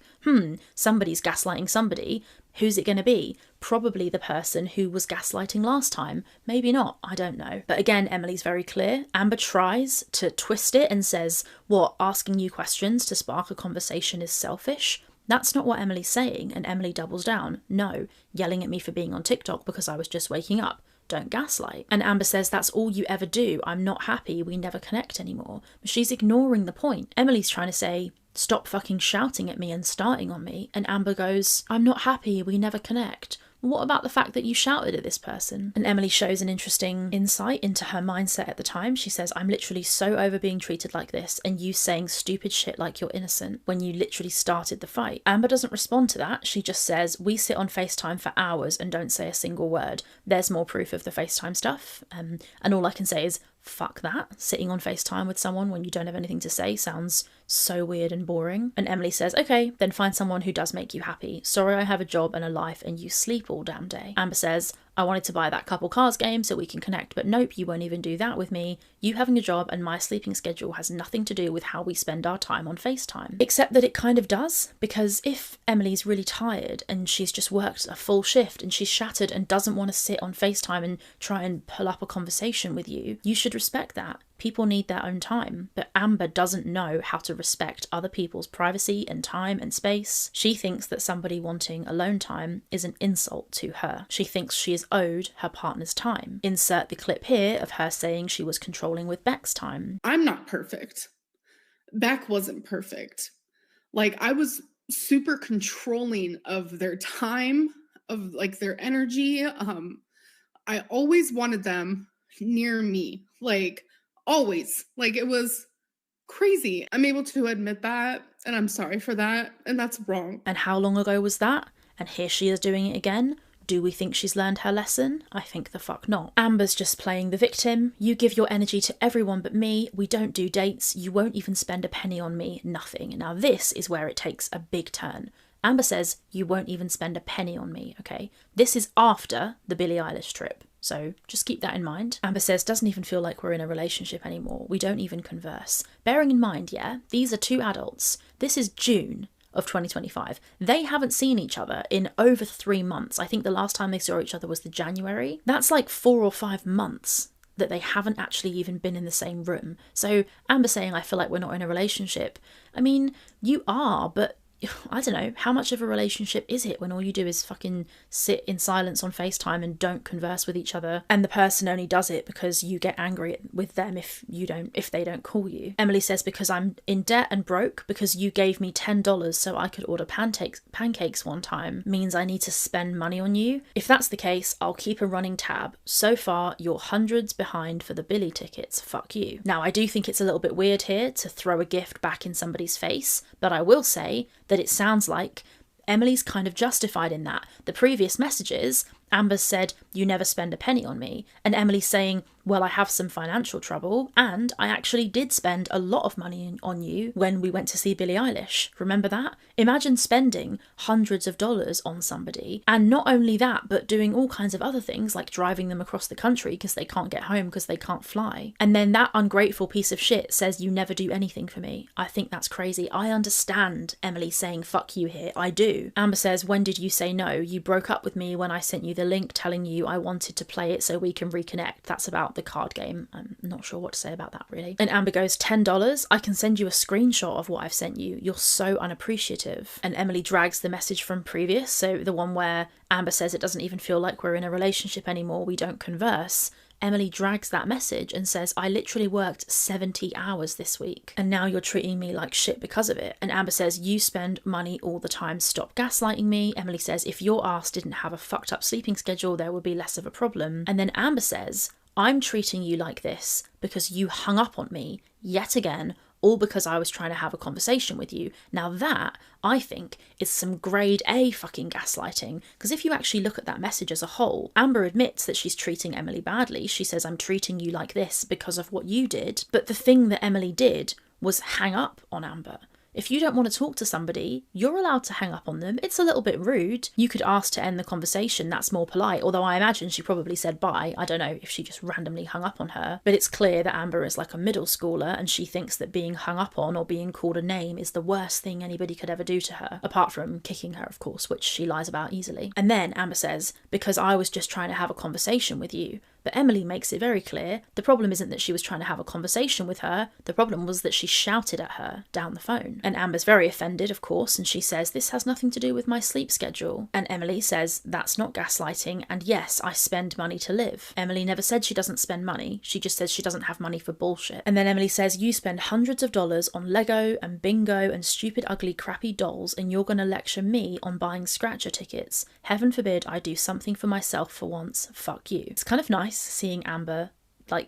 somebody's gaslighting somebody. Who's it going to be? Probably the person who was gaslighting last time. Maybe not. I don't know. But again, Emily's very clear. Amber tries to twist it and says, what, asking you questions to spark a conversation is selfish? That's not what Emily's saying. And Emily doubles down. No, yelling at me for being on TikTok because I was just waking up. Don't gaslight. And Amber says, that's all you ever do. I'm not happy. We never connect anymore. But she's ignoring the point. Emily's trying to say, stop fucking shouting at me and starting on me. And Amber goes, I'm not happy. We never connect. What about the fact that you shouted at this person? And Emily shows an interesting insight into her mindset at the time. She says, I'm literally so over being treated like this and you saying stupid shit like you're innocent when you literally started the fight. Amber doesn't respond to that. She just says, we sit on FaceTime for hours and don't say a single word. There's more proof of the FaceTime stuff. And all I can say is, fuck that. Sitting on FaceTime with someone when you don't have anything to say sounds so weird and boring. And Emily says, okay, then find someone who does make you happy. Sorry, I have a job and a life and you sleep all damn day. Amber says, I wanted to buy that couple cars game so we can connect, but nope, you won't even do that with me. You having a job and my sleeping schedule has nothing to do with how we spend our time on FaceTime. Except that it kind of does, because if Emily's really tired and she's just worked a full shift and she's shattered and doesn't want to sit on FaceTime and try and pull up a conversation with you, you should respect that. People need their own time, but Amber doesn't know how to respect other people's privacy and time and space. She thinks that somebody wanting alone time is an insult to her. She thinks she is owed her partner's time. Insert the clip here of her saying she was controlling with Beck's time. I'm not perfect. Beck wasn't perfect. Like, I was super controlling of their time, of like their energy. I always wanted them near me. Like, always. Like, it was crazy. I'm able to admit that, and I'm sorry for that, and that's wrong. And how long ago was that? And here she is doing it again. Do we think she's learned her lesson? I think the fuck not. Amber's just playing the victim. You give your energy to everyone but me. We don't do dates. You won't even spend a penny on me. Nothing. Now this is where it takes a big turn. Amber says, you won't even spend a penny on me, okay? This is after the Billie Eilish trip. So just keep that in mind. Amber says, doesn't even feel like we're in a relationship anymore. We don't even converse. Bearing in mind, yeah, these are two adults. This is June of 2025. They haven't seen each other in over 3 months. I think the last time they saw each other was the January. That's like 4 or 5 months that they haven't actually even been in the same room. So Amber saying, I feel like we're not in a relationship. I mean, you are, but I don't know, how much of a relationship is it when all you do is fucking sit in silence on FaceTime and don't converse with each other, and the person only does it because you get angry with them if they don't call you? Emily says, because I'm in debt and broke because you gave me $10 so I could order pancakes one time means I need to spend money on you. If that's the case, I'll keep a running tab. So far, you're hundreds behind for the Billy tickets. Fuck you. Now, I do think it's a little bit weird here to throw a gift back in somebody's face, but I will say that it sounds like Emily's kind of justified in that. The previous messages, Amber said, you never spend a penny on me. And Emily's saying, well, I have some financial trouble, and I actually did spend a lot of money on you when we went to see Billie Eilish. Remember that? Imagine spending hundreds of dollars on somebody, and not only that, but doing all kinds of other things, like driving them across the country because they can't get home because they can't fly. And then that ungrateful piece of shit says you never do anything for me. I think that's crazy. I understand Emily saying fuck you here. I do. Amber says, when did you say no? You broke up with me when I sent you the link telling you I wanted to play it so we can reconnect. That's about the card game. I'm not sure what to say about that, really. And Amber goes, $10? I can send you a screenshot of what I've sent you. You're so unappreciative. And Emily drags the message from previous, so the one where Amber says it doesn't even feel like we're in a relationship anymore, we don't converse. Emily drags that message and says, I literally worked 70 hours this week and now you're treating me like shit because of it. And Amber says, you spend money all the time. Stop gaslighting me. Emily says, if your ass didn't have a fucked up sleeping schedule, there would be less of a problem. And then Amber says, I'm treating you like this because you hung up on me yet again, all because I was trying to have a conversation with you. Now that, I think, is some grade A fucking gaslighting, because if you actually look at that message as a whole, Amber admits that she's treating Emily badly. She says, I'm treating you like this because of what you did. But the thing that Emily did was hang up on Amber. If you don't want to talk to somebody, you're allowed to hang up on them. It's a little bit rude. You could ask to end the conversation. That's more polite. Although I imagine she probably said bye. I don't know if she just randomly hung up on her. But it's clear that Amber is like a middle schooler and she thinks that being hung up on or being called a name is the worst thing anybody could ever do to her. Apart from kicking her, of course, which she lies about easily. And then Amber says, because I was just trying to have a conversation with you. But Emily makes it very clear the problem isn't that she was trying to have a conversation with her, the problem was that she shouted at her down the phone. And Amber's very offended, of course, and she says, this has nothing to do with my sleep schedule. And Emily says, that's not gaslighting, and yes, I spend money to live. Emily never said she doesn't spend money, she just says she doesn't have money for bullshit. And then Emily says, you spend hundreds of dollars on Lego and bingo and stupid ugly crappy dolls, and you're gonna lecture me on buying scratcher tickets. Heaven forbid I do something for myself for once. Fuck you. It's kind of nice seeing Amber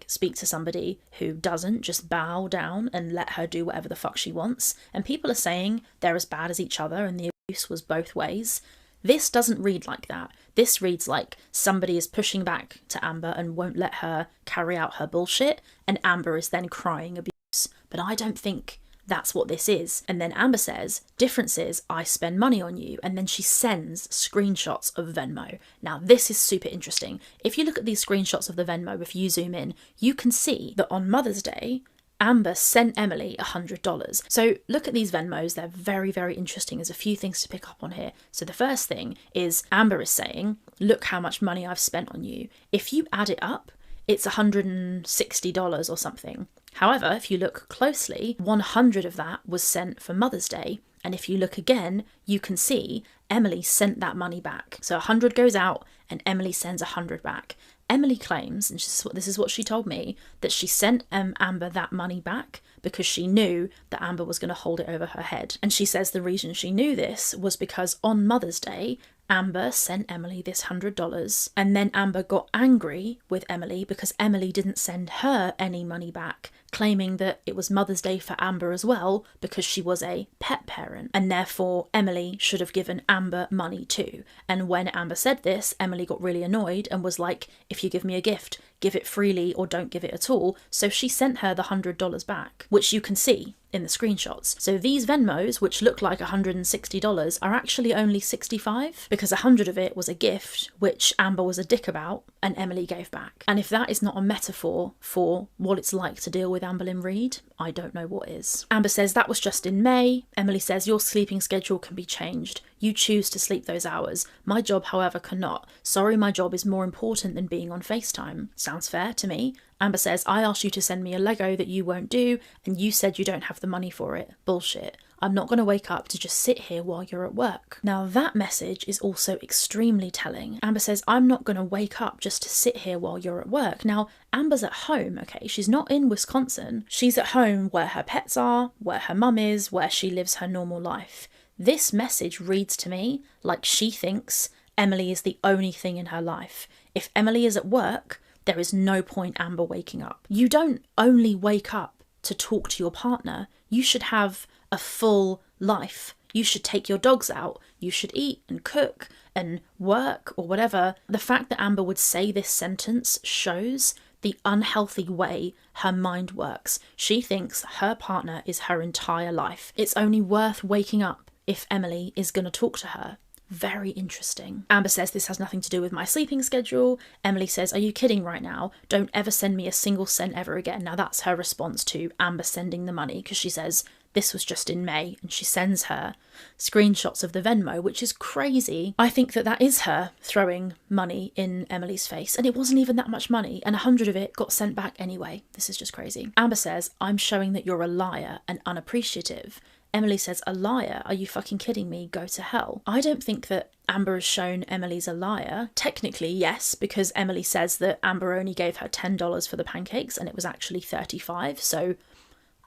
speak to somebody who doesn't just bow down and let her do whatever the fuck she wants. And people are saying they're as bad as each other and the abuse was both ways. This doesn't read like that. This reads like somebody is pushing back to Amber and won't let her carry out her bullshit, and Amber is then crying abuse. But I don't think that's what this is. And then Amber says, difference is I spend money on you, and then she sends screenshots of Venmo. Now this is super interesting. If you look at these screenshots of the Venmo, if you zoom in, you can see that on Mother's Day, Amber sent Emily $100. So look at these Venmos, they're very, very interesting. There's a few things to pick up on here. So the first thing is Amber is saying, look how much money I've spent on you. If you add it up, it's $160 or something. However, if you look closely, 100 of that was sent for Mother's Day. And if you look again, you can see Emily sent that money back. So 100 goes out and Emily sends 100 back. Emily claims, and this is what she told me, that she sent Amber that money back because she knew that Amber was going to hold it over her head. And she says the reason she knew this was because on Mother's Day, Amber sent Emily this $100, and then Amber got angry with Emily because Emily didn't send her any money back, claiming that it was Mother's Day for Amber as well because she was a pet parent, and therefore Emily should have given Amber money too. And when Amber said this, Emily got really annoyed and was like, if you give me a gift, give it freely or don't give it at all. So she sent her the $100 back, which you can see in the screenshots. So these Venmos, which look like $160, are actually only $65 because 100 of it was a gift, which Amber was a dick about and Emily gave back. And if that is not a metaphor for what it's like to deal with Amberlynn Reid, I don't know what is. Amber says that was just in May. Emily says your sleeping schedule can be changed. You choose to sleep those hours. My job, however, cannot. Sorry, my job is more important than being on FaceTime. Sounds fair to me. Amber says, I asked you to send me a Lego that you won't do, and you said you don't have the money for it. Bullshit. I'm not going to wake up to just sit here while you're at work. Now that message is also extremely telling. Amber says, I'm not going to wake up just to sit here while you're at work. Now, Amber's at home, okay? She's not in Wisconsin. She's at home where her pets are, where her mum is, where she lives her normal life. This message reads to me like she thinks Emily is the only thing in her life. If Emily is at work, there is no point Amber waking up. You don't only wake up to talk to your partner. You should have a full life. You should take your dogs out. You should eat and cook and work or whatever. The fact that Amber would say this sentence shows the unhealthy way her mind works. She thinks her partner is her entire life. It's only worth waking up if Emily is going to talk to her. Very interesting. Amber says this has nothing to do with my sleeping schedule. Emily says, are you kidding right now? Don't ever send me a single cent ever again. Now that's her response to Amber sending the money, because she says this was just in May, and she sends her screenshots of the Venmo, which is crazy. I think that is her throwing money in Emily's face, and it wasn't even that much money, and 100 of it got sent back anyway. This is just crazy. Amber says, I'm showing that you're a liar and unappreciative. Emily says, a liar? Are you fucking kidding me? Go to hell. I don't think that Amber has shown Emily's a liar. Technically, yes, because Emily says that Amber only gave her $10 for the pancakes and it was actually $35. So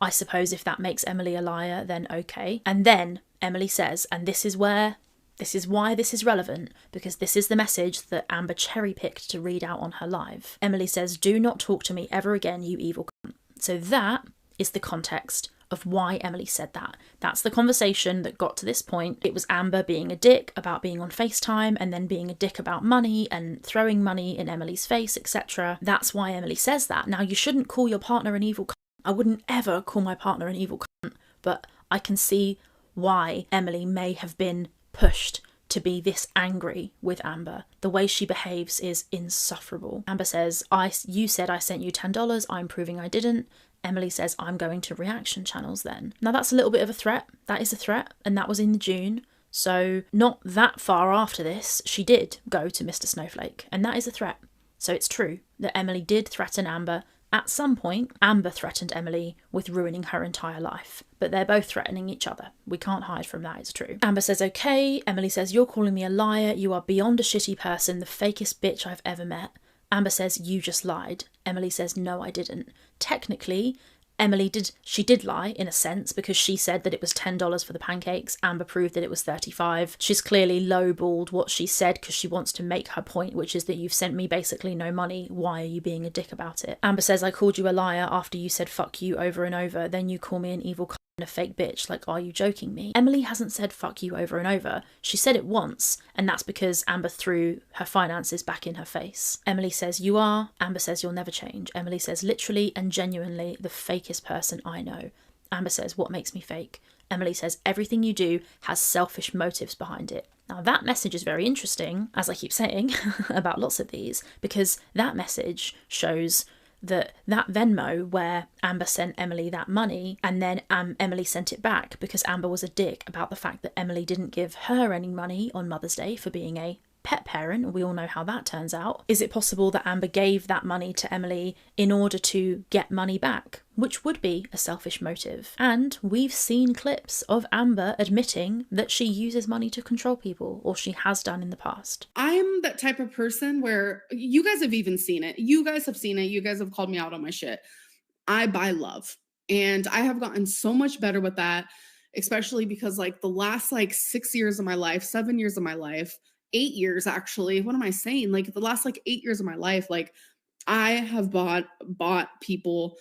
I suppose if that makes Emily a liar, then okay. And then Emily says, and this is why this is relevant, because this is the message that Amber cherry-picked to read out on her live. Emily says, do not talk to me ever again, you evil cunt. So that is the context of why Emily said that. That's the conversation that got to this point. It was Amber being a dick about being on FaceTime and then being a dick about money and throwing money in Emily's face, etc. That's why Emily says that. Now, you shouldn't call your partner an evil cunt. I wouldn't ever call my partner an evil cunt, but I can see why Emily may have been pushed to be this angry with Amber. The way she behaves is insufferable. Amber says, you said I sent you $10, I'm proving I didn't. Emily says, I'm going to reaction channels then. Now that's a little bit of a threat. That is a threat, and that was in June. So not that far after this, she did go to Mr. Snowflake, and that is a threat. So it's true that Emily did threaten Amber. At some point, Amber threatened Emily with ruining her entire life. But they're both threatening each other. We can't hide from that, it's true. Amber says, okay. Emily says, you're calling me a liar. You are beyond a shitty person, the fakest bitch I've ever met. Amber says, you just lied. Emily says, no, I didn't. Technically, she did lie in a sense, because she said that it was $10 for the pancakes. Amber proved that it was $35. She's clearly lowballed what she said because she wants to make her point, which is that you've sent me basically no money. Why are you being a dick about it? Amber says, I called you a liar after you said fuck you over and over. Then you call me an evil cunt and a fake bitch. Like, are you joking me? Emily hasn't said fuck you over and over. She said it once, and that's because Amber threw her finances back in her face. Emily says, you are. Amber says, you'll never change. Emily says, literally and genuinely the fakest person I know. Amber says, what makes me fake? Emily says, everything you do has selfish motives behind it. Now that message is very interesting, as I keep saying about lots of these, because that message shows that Venmo where Amber sent Emily that money and then Emily sent it back because Amber was a dick about the fact that Emily didn't give her any money on Mother's Day for being a pet parent. We all know how that turns out. Is it possible that Amber gave that money to Emily in order to get money back, which would be a selfish motive? And we've seen clips of Amber admitting that she uses money to control people, or she has done in the past. I'm that type of person where you guys have even seen it. You guys have seen it. You guys have called me out on my shit. I buy love. And I have gotten so much better with that, especially because like the last 6 years of my life, 7 years of my life, 8 years actually. What am I saying? Like the last 8 years of my life, I have bought people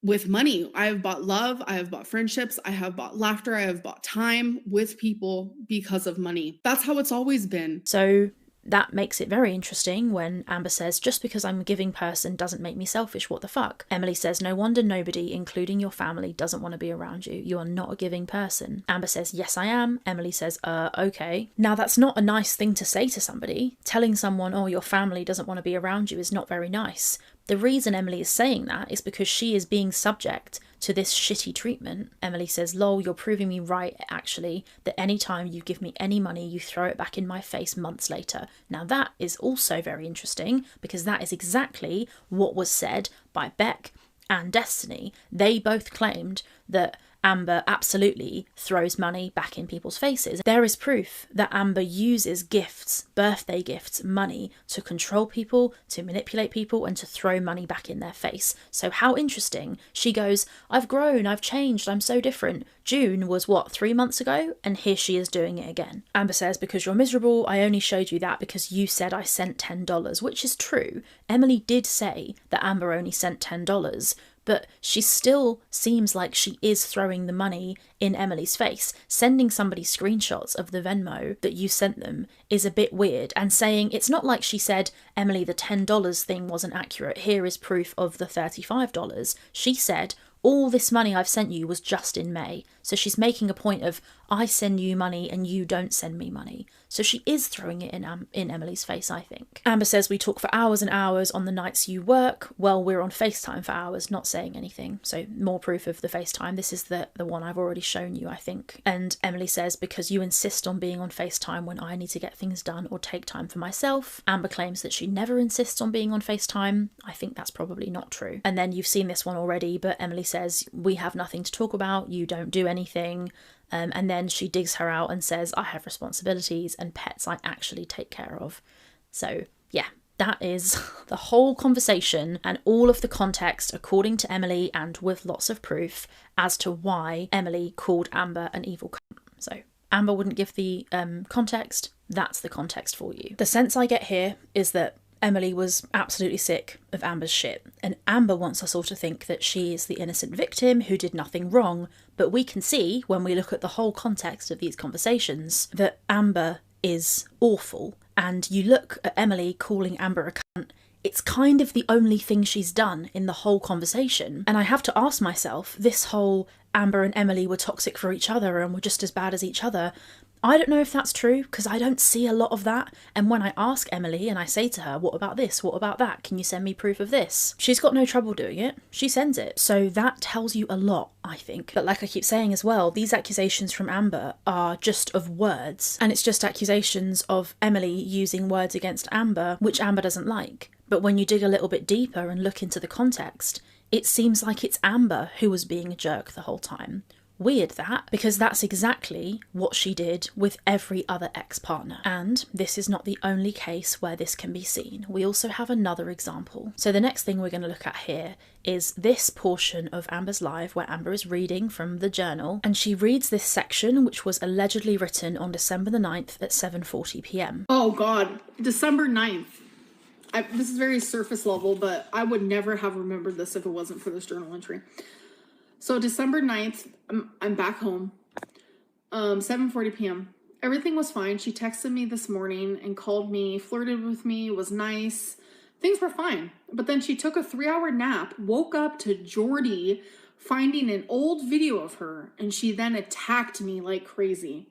with money. I have bought love. I have bought friendships. I have bought laughter. I have bought time with people because of money. That's how it's always been. So that makes it very interesting when Amber says, just because I'm a giving person doesn't make me selfish, what the fuck? Emily says, no wonder nobody, including your family, doesn't want to be around you. You are not a giving person. Amber says, yes, I am. Emily says, okay. Now that's not a nice thing to say to somebody. Telling someone, oh, your family doesn't want to be around you is not very nice. The reason Emily is saying that is because she is being subject to this shitty treatment. Emily says, lol, you're proving me right, actually, that anytime you give me any money, you throw it back in my face months later. Now that is also very interesting, because that is exactly what was said by Beck and Destiny. They both claimed that Amber absolutely throws money back in people's faces. There is proof that Amber uses gifts, birthday gifts, money to control people, to manipulate people, and to throw money back in their face. So how interesting. She goes, I've grown, I've changed, I'm so different. June was what, 3 months ago? And here she is doing it again. Amber says, because you're miserable, I only showed you that because you said I sent $10, which is true. Emily did say that Amber only sent $10, but she still seems like she is throwing the money in Emily's face. Sending somebody screenshots of the Venmo that you sent them is a bit weird, and saying it's not like she said, Emily, the $10 thing wasn't accurate, here is proof of the $35. She said, all this money I've sent you was just in May. So she's making a point of, I send you money and you don't send me money. So she is throwing it in Emily's face, I think. Amber says, we talk for hours and hours on the nights you work. Well, we're on FaceTime for hours, not saying anything. So more proof of the FaceTime. This is the one I've already shown you, I think. And Emily says, because you insist on being on FaceTime when I need to get things done or take time for myself. Amber claims that she never insists on being on FaceTime. I think that's probably not true. And then you've seen this one already, but Emily says, we have nothing to talk about. You don't do anything. And then she digs her out and says, I have responsibilities and pets I actually take care of. So yeah, that is the whole conversation and all of the context, according to Emily, and with lots of proof as to why Emily called Amber an evil cunt. So Amber wouldn't give the context. That's the context for you. The sense I get here is that Emily was absolutely sick of Amber's shit, and Amber wants us all to think that she is the innocent victim who did nothing wrong, but we can see, when we look at the whole context of these conversations, that Amber is awful. And you look at Emily calling Amber a cunt, it's kind of the only thing she's done in the whole conversation. And I have to ask myself, this whole Amber and Emily were toxic for each other and were just as bad as each other, I don't know if that's true, because I don't see a lot of that. And when I ask Emily and I say to her, what about this? What about that? Can you send me proof of this? She's got no trouble doing it. She sends it. So that tells you a lot, I think. But like I keep saying as well, these accusations from Amber are just of words. And it's just accusations of Emily using words against Amber, which Amber doesn't like. But when you dig a little bit deeper and look into the context, it seems like it's Amber who was being a jerk the whole time. Weird that, because that's exactly what she did with every other ex-partner. And this is not the only case where this can be seen. We also have another example. So the next thing we're going to look at here is this portion of Amber's live where Amber is reading from the journal, and she reads this section which was allegedly written on December the 9th at 7:40 p.m. Oh God, December 9th. This is very surface level, but I would never have remembered this if it wasn't for this journal entry. So December 9th, I'm back home, 7:40 p.m. Everything was fine. She texted me this morning and called me, flirted with me, was nice. Things were fine. But then she took a 3-hour nap, woke up to Jordy finding an old video of her, and she then attacked me like crazy.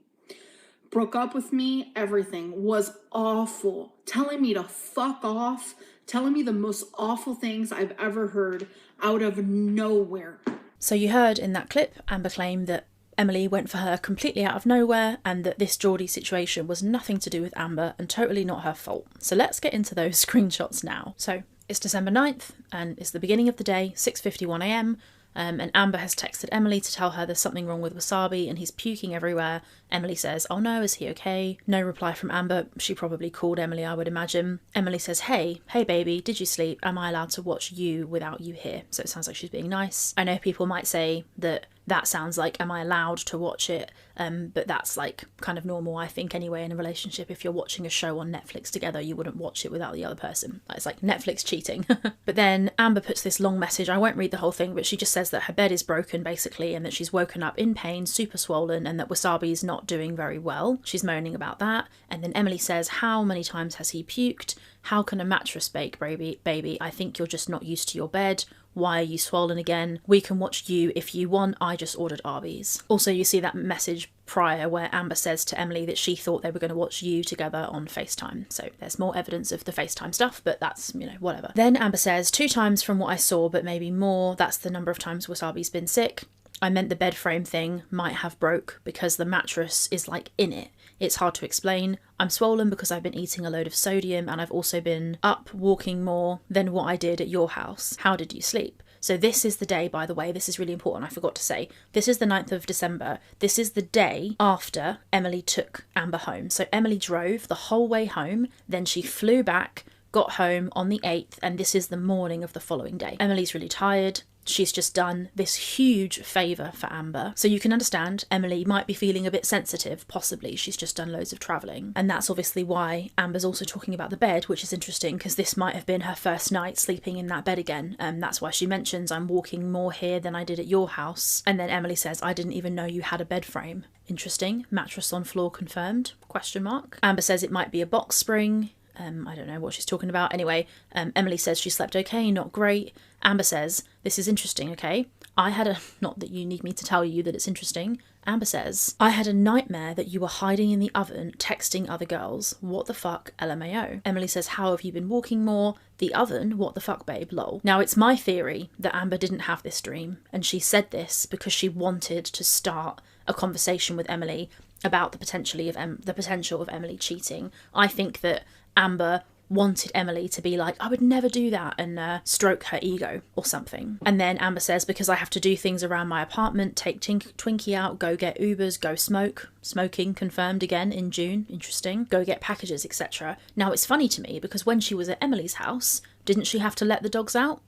Broke up with me, everything was awful. Telling me to fuck off, telling me the most awful things I've ever heard out of nowhere. So you heard in that clip Amber claim that Emily went for her completely out of nowhere and that this Geordie situation was nothing to do with Amber and totally not her fault. So let's get into those screenshots now. So it's December 9th and it's the beginning of the day, 6:51 a.m. And Amber has texted Emily to tell her there's something wrong with Wasabi and he's puking everywhere. Emily says, oh no, is he okay? No reply from Amber. She probably called Emily, I would imagine. Emily says, hey baby, did you sleep? Am I allowed to watch you without you here? So it sounds like she's being nice. I know people might say that sounds like, am I allowed to watch it? But that's like kind of normal, I think, anyway, in a relationship. If you're watching a show on Netflix together, you wouldn't watch it without the other person. It's like Netflix cheating. But then Amber puts this long message. I won't read the whole thing, but she just says that her bed is broken, basically, and that she's woken up in pain, super swollen, and that Wasabi's not doing very well. She's moaning about that. And then Emily says, how many times has he puked? How can a mattress bake, baby? I think you're just not used to your bed. Why are you swollen again? We can watch you if you want. I just ordered Arby's. Also, you see that message prior where Amber says to Emily that she thought they were going to watch you together on FaceTime. So there's more evidence of the FaceTime stuff, but that's, whatever. Then Amber says, 2 times from what I saw, but maybe more. That's the number of times Wasabi's been sick. I meant the bed frame thing might have broke because the mattress is like in it. It's hard to explain. I'm swollen because I've been eating a load of sodium and I've also been up walking more than what I did at your house. How did you sleep? So this is the day, by the way, this is really important, I forgot to say, this is the 9th of December. This is the day after Emily took Amber home. So Emily drove the whole way home, then she flew back, got home on the 8th, and this is the morning of the following day. Emily's really tired. She's just done this huge favour for Amber. So you can understand Emily might be feeling a bit sensitive, possibly. She's just done loads of travelling. And that's obviously why Amber's also talking about the bed, which is interesting because this might have been her first night sleeping in that bed again. That's why she mentions, I'm walking more here than I did at your house. And then Emily says, I didn't even know you had a bed frame. Interesting. Mattress on floor confirmed? Question mark. Amber says it might be a box spring. I don't know what she's talking about. Anyway, Emily says she slept okay, not great. Amber says, this is interesting, okay? Not that you need me to tell you that it's interesting. Amber says, I had a nightmare that you were hiding in the oven, texting other girls. What the fuck, LMAO. Emily says, how have you been walking more? The oven? What the fuck, babe, lol. Now, it's my theory that Amber didn't have this dream, and she said this because she wanted to start a conversation with Emily about the potential of Emily cheating. I think that Amber wanted Emily to be like, I would never do that, and stroke her ego or something. And then Amber says, because I have to do things around my apartment, take Twinkie out, go get Ubers, go smoke. Smoking confirmed again in June. Interesting. Go get packages, etc. Now, it's funny to me because when she was at Emily's house, didn't she have to let the dogs out?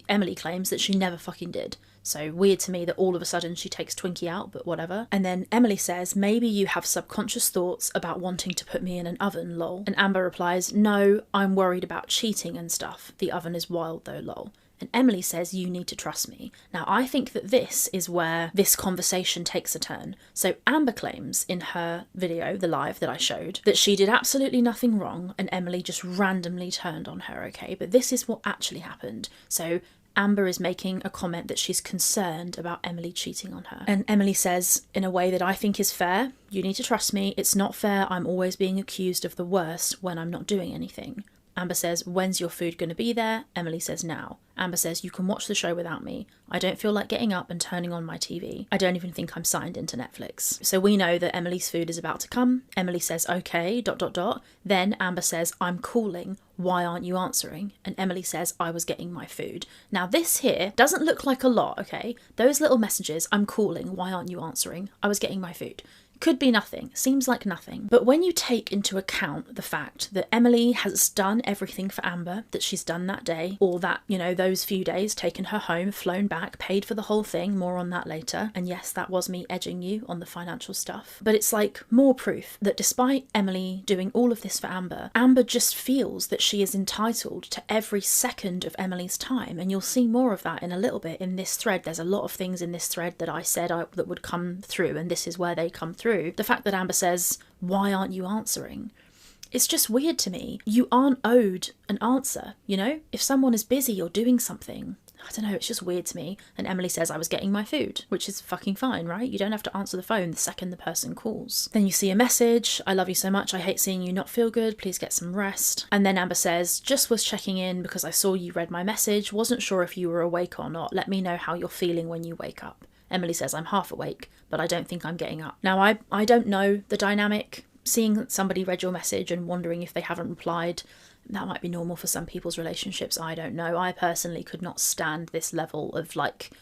Emily claims that she never fucking did. So weird to me that all of a sudden she takes Twinkie out, but whatever. And then Emily says, maybe you have subconscious thoughts about wanting to put me in an oven, lol. And Amber replies, no, I'm worried about cheating and stuff. The oven is wild though, lol. And Emily says, you need to trust me. Now, I think that this is where this conversation takes a turn. So Amber claims in her video, the live that I showed, that she did absolutely nothing wrong and Emily just randomly turned on her, okay? But this is what actually happened. So Amber is making a comment that she's concerned about Emily cheating on her. And Emily says, in a way that I think is fair, you need to trust me. It's not fair. I'm always being accused of the worst when I'm not doing anything. Amber says, when's your food going to be there? Emily says, now. Amber says, you can watch the show without me. I don't feel like getting up and turning on my TV. I don't even think I'm signed into Netflix. So we know that Emily's food is about to come. Emily says, okay, ... Then Amber says, I'm calling. Why aren't you answering? And Emily says, I was getting my food. Now this here doesn't look like a lot, okay? Those little messages, I'm calling. Why aren't you answering? I was getting my food. Could be nothing, seems like nothing. But when you take into account the fact that Emily has done everything for Amber that she's done that day, or that, those few days, taken her home, flown back, paid for the whole thing, more on that later. And yes, that was me edging you on the financial stuff. But it's like more proof that despite Emily doing all of this for Amber, Amber just feels that she is entitled to every second of Emily's time. And you'll see more of that in a little bit in this thread. There's a lot of things in this thread that I said that would come through, and this is where they come through. The fact that Amber says, why aren't you answering? It's just weird to me. You aren't owed an answer, If someone is busy or doing something, I don't know, it's just weird to me. And Emily says, I was getting my food, which is fucking fine, right? You don't have to answer the phone the second the person calls. Then you see a message, I love you so much, I hate seeing you not feel good, please get some rest. And then Amber says, just was checking in because I saw you read my message, wasn't sure if you were awake or not, let me know how you're feeling when you wake up. Emily says, I'm half awake, but I don't think I'm getting up. Now, I don't know the dynamic. Seeing somebody read your message and wondering if they haven't replied, that might be normal for some people's relationships. I don't know. I personally could not stand this level of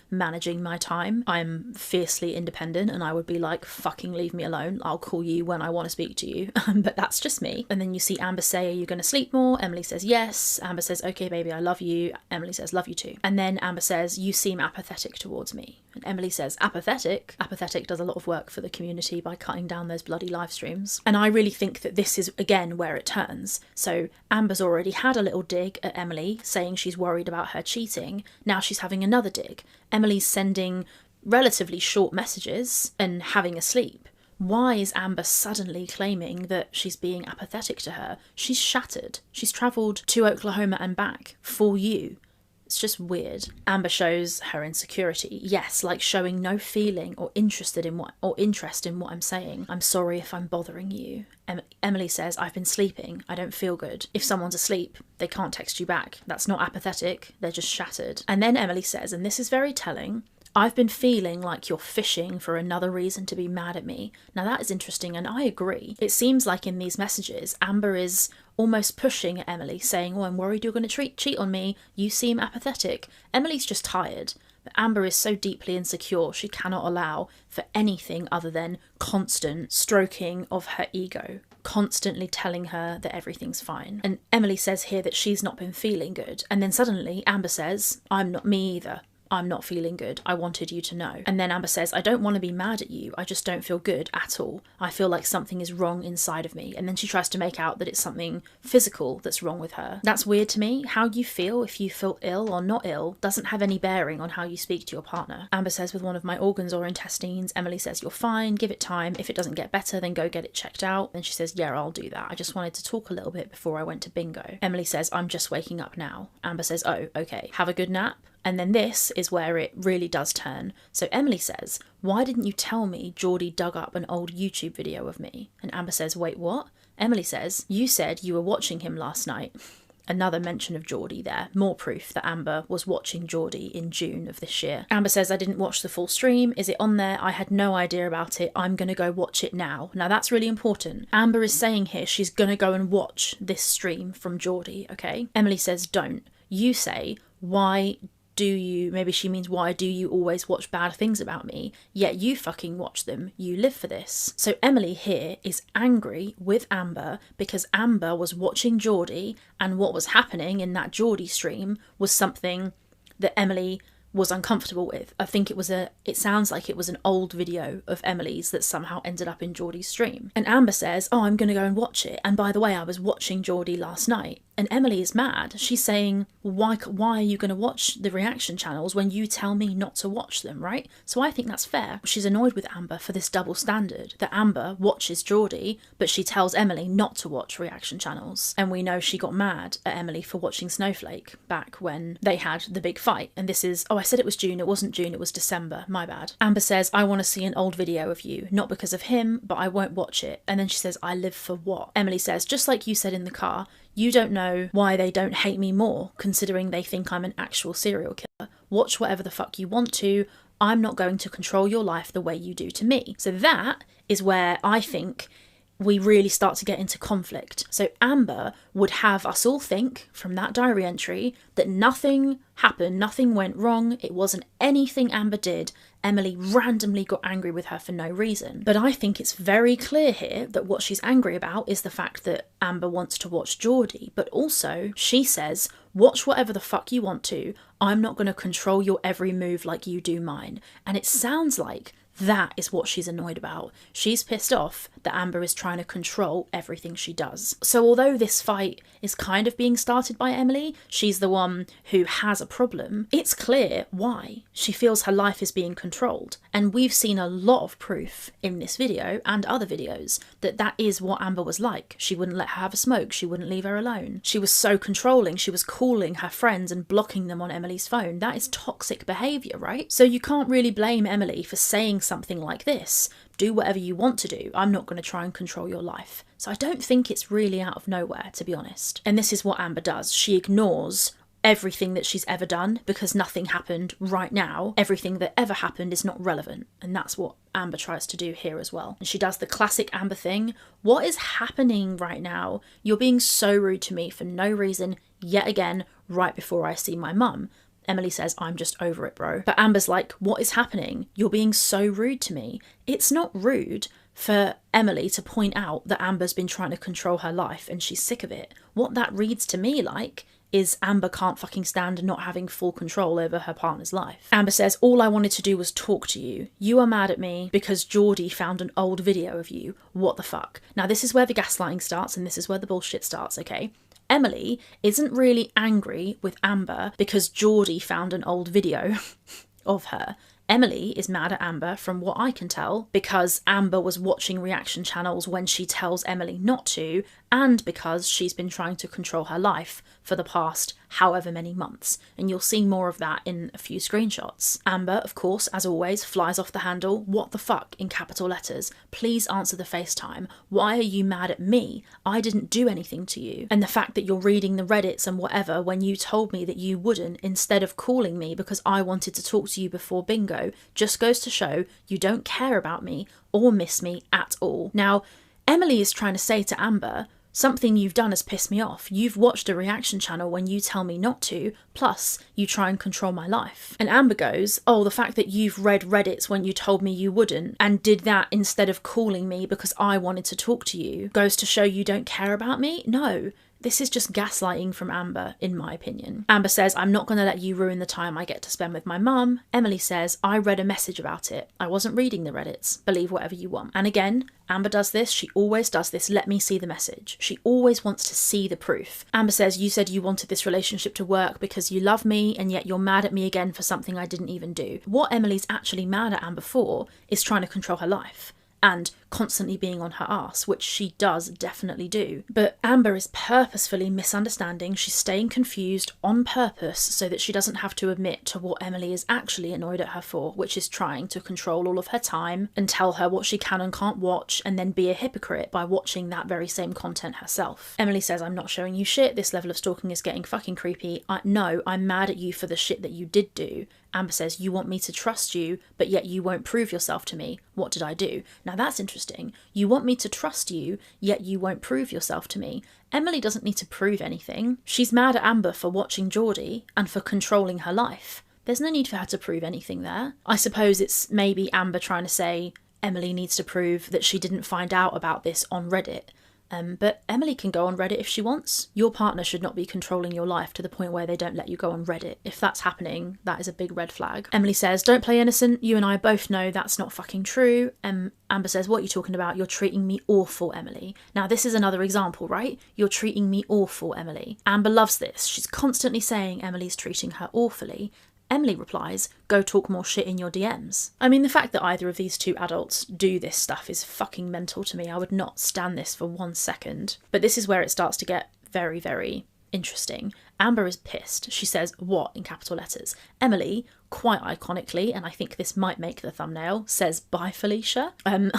managing my time. I'm fiercely independent and I would be like, fucking leave me alone. I'll call you when I want to speak to you. But that's just me. And then you see Amber say, are you going to sleep more? Emily says, yes. Amber says, okay, baby, I love you. Emily says, love you too. And then Amber says, you seem apathetic towards me. And Emily says, apathetic? Apathetic does a lot of work for the community by cutting down those bloody live streams. And I really think that this is, again, where it turns. So Amber's already had a little dig at Emily, saying she's worried about her cheating. Now she's having another dig. Emily's sending relatively short messages and having a sleep. Why is Amber suddenly claiming that she's being apathetic to her? She's shattered. She's travelled to Oklahoma and back for you. It's just weird. Amber shows her insecurity. Yes, like showing no feeling or interest in what I'm saying. I'm sorry if I'm bothering you. Emily says, I've been sleeping. I don't feel good. If someone's asleep, they can't text you back. That's not apathetic. They're just shattered. And then Emily says, and this is very telling, I've been feeling like you're fishing for another reason to be mad at me. Now that is interesting, and I agree. It seems like in these messages, Amber is almost pushing at Emily, saying, oh, I'm worried you're going to cheat on me. You seem apathetic. Emily's just tired. But Amber is so deeply insecure, she cannot allow for anything other than constant stroking of her ego, constantly telling her that everything's fine. And Emily says here that she's not been feeling good. And then suddenly Amber says, I'm not me either. I'm not feeling good. I wanted you to know. And then Amber says, I don't want to be mad at you. I just don't feel good at all. I feel like something is wrong inside of me. And then she tries to make out that it's something physical that's wrong with her. That's weird to me. How you feel, if you feel ill or not ill, doesn't have any bearing on how you speak to your partner. Amber says, with one of my organs or intestines. Emily says, you're fine. Give it time. If it doesn't get better, then go get it checked out. And she says, yeah, I'll do that. I just wanted to talk a little bit before I went to bingo. Emily says, I'm just waking up now. Amber says, oh, okay. Have a good nap. And then this is where it really does turn. So Emily says, why didn't you tell me Geordie dug up an old YouTube video of me? And Amber says, wait, what? Emily says, you said you were watching him last night. Another mention of Geordie there. More proof that Amber was watching Geordie in June of this year. Amber says, I didn't watch the full stream. Is it on there? I had no idea about it. I'm going to go watch it now. Now that's really important. Amber is saying here she's going to go and watch this stream from Geordie, okay? Emily says, don't. You say, why do you, maybe she means why do you always watch bad things about me, yet you fucking watch them, you live for this. So Emily here is angry with Amber because Amber was watching Geordie, and what was happening in that Geordie stream was something that Emily was uncomfortable with. I think it sounds like it was an old video of Emily's that somehow ended up in Geordie's stream. And Amber says, oh, I'm going to go and watch it. And by the way, I was watching Geordie last night. And Emily is mad. She's saying, why are you going to watch the reaction channels when you tell me not to watch them, right? So I think that's fair. She's annoyed with Amber for this double standard, that Amber watches Geordie, but she tells Emily not to watch reaction channels. And we know she got mad at Emily for watching Snowflake back when they had the big fight. And this is, oh, I said it was June. It wasn't June, it was December. My bad. Amber says, I want to see an old video of you, not because of him, but I won't watch it. And then she says, I live for what? Emily says, just like you said in the car, you don't know why they don't hate me more, considering they think I'm an actual serial killer. Watch whatever the fuck you want to. I'm not going to control your life the way you do to me. So that is where I think we really start to get into conflict. So Amber would have us all think from that diary entry that nothing happened, nothing went wrong, it wasn't anything Amber did. Emily randomly got angry with her for no reason. But I think it's very clear here that what she's angry about is the fact that Amber wants to watch Geordie, but also she says, watch whatever the fuck you want to, I'm not going to control your every move like you do mine. And it sounds like that is what she's annoyed about. She's pissed off that Amber is trying to control everything she does. So although this fight is kind of being started by Emily, she's the one who has a problem, it's clear why. She feels her life is being controlled. And we've seen a lot of proof in this video and other videos that that is what Amber was like. She wouldn't let her have a smoke. She wouldn't leave her alone. She was so controlling. She was calling her friends and blocking them on Emily's phone. That is toxic behaviour, right? So you can't really blame Emily for saying something like this. Do whatever you want to do. I'm not going to try and control your life. So I don't think it's really out of nowhere, to be honest. And this is what Amber does. She ignores everything that she's ever done because nothing happened right now. Everything that ever happened is not relevant. And that's what Amber tries to do here as well. And she does the classic Amber thing. What is happening right now? You're being so rude to me for no reason, yet again, right before I see my mum. Emily says, I'm just over it, bro. But Amber's like, what is happening? You're being so rude to me. It's not rude for Emily to point out that Amber's been trying to control her life and she's sick of it. What that reads to me like is Amber can't fucking stand not having full control over her partner's life. Amber says, all I wanted to do was talk to you. You are mad at me because Geordie found an old video of you. What the fuck? Now this is where the gaslighting starts and this is where the bullshit starts, okay? Emily isn't really angry with Amber because Geordie found an old video of her. Emily is mad at Amber, from what I can tell, because Amber was watching reaction channels when she tells Emily not to, and because she's been trying to control her life for the past however many months, and you'll see more of that in a few screenshots. Amber, of course, as always, flies off the handle. What the fuck, in capital letters. Please answer the FaceTime. Why are you mad at me? I didn't do anything to you. And the fact that you're reading the Reddits and whatever when you told me that you wouldn't, instead of calling me because I wanted to talk to you before bingo, just goes to show you don't care about me or miss me at all. Now, Emily is trying to say to Amber, something you've done has pissed me off. You've watched a reaction channel when you tell me not to, plus you try and control my life. And Amber goes, oh, the fact that you've read Reddits when you told me you wouldn't, and did that instead of calling me because I wanted to talk to you, goes to show you don't care about me? No. This is just gaslighting from Amber, in my opinion. Amber says, I'm not going to let you ruin the time I get to spend with my mum. Emily says, I read a message about it. I wasn't reading the Reddits. Believe whatever you want. And again, Amber does this. She always does this. Let me see the message. She always wants to see the proof. Amber says, you said you wanted this relationship to work because you love me, and yet you're mad at me again for something I didn't even do. What Emily's actually mad at Amber for is trying to control her life and constantly being on her ass, which she does definitely do. But Amber is purposefully misunderstanding. She's staying confused on purpose so that she doesn't have to admit to what Emily is actually annoyed at her for, which is trying to control all of her time and tell her what she can and can't watch, and then be a hypocrite by watching that very same content herself. Emily says, I'm not showing you shit. This level of stalking is getting fucking creepy. No, I'm mad at you for the shit that you did do. Amber says, you want me to trust you, but yet you won't prove yourself to me. What did I do? Now that's interesting. You want me to trust you, yet you won't prove yourself to me. Emily doesn't need to prove anything. She's mad at Amber for watching Geordie and for controlling her life. There's no need for her to prove anything there. I suppose it's maybe Amber trying to say Emily needs to prove that she didn't find out about this on Reddit. But Emily can go on Reddit if she wants. Your partner should not be controlling your life to the point where they don't let you go on Reddit. If that's happening, that is a big red flag. Emily says, don't play innocent. You and I both know that's not fucking true. Amber says, what are you talking about? You're treating me awful, Emily. Now, this is another example, right? You're treating me awful, Emily. Amber loves this. She's constantly saying Emily's treating her awfully. Emily replies, go talk more shit in your DMs. I mean, the fact that either of these two adults do this stuff is fucking mental to me. I would not stand this for 1 second. But this is where it starts to get very, very interesting. Amber is pissed. She says, what, in capital letters. Emily, quite iconically, and I think this might make the thumbnail, says, bye, Felicia. And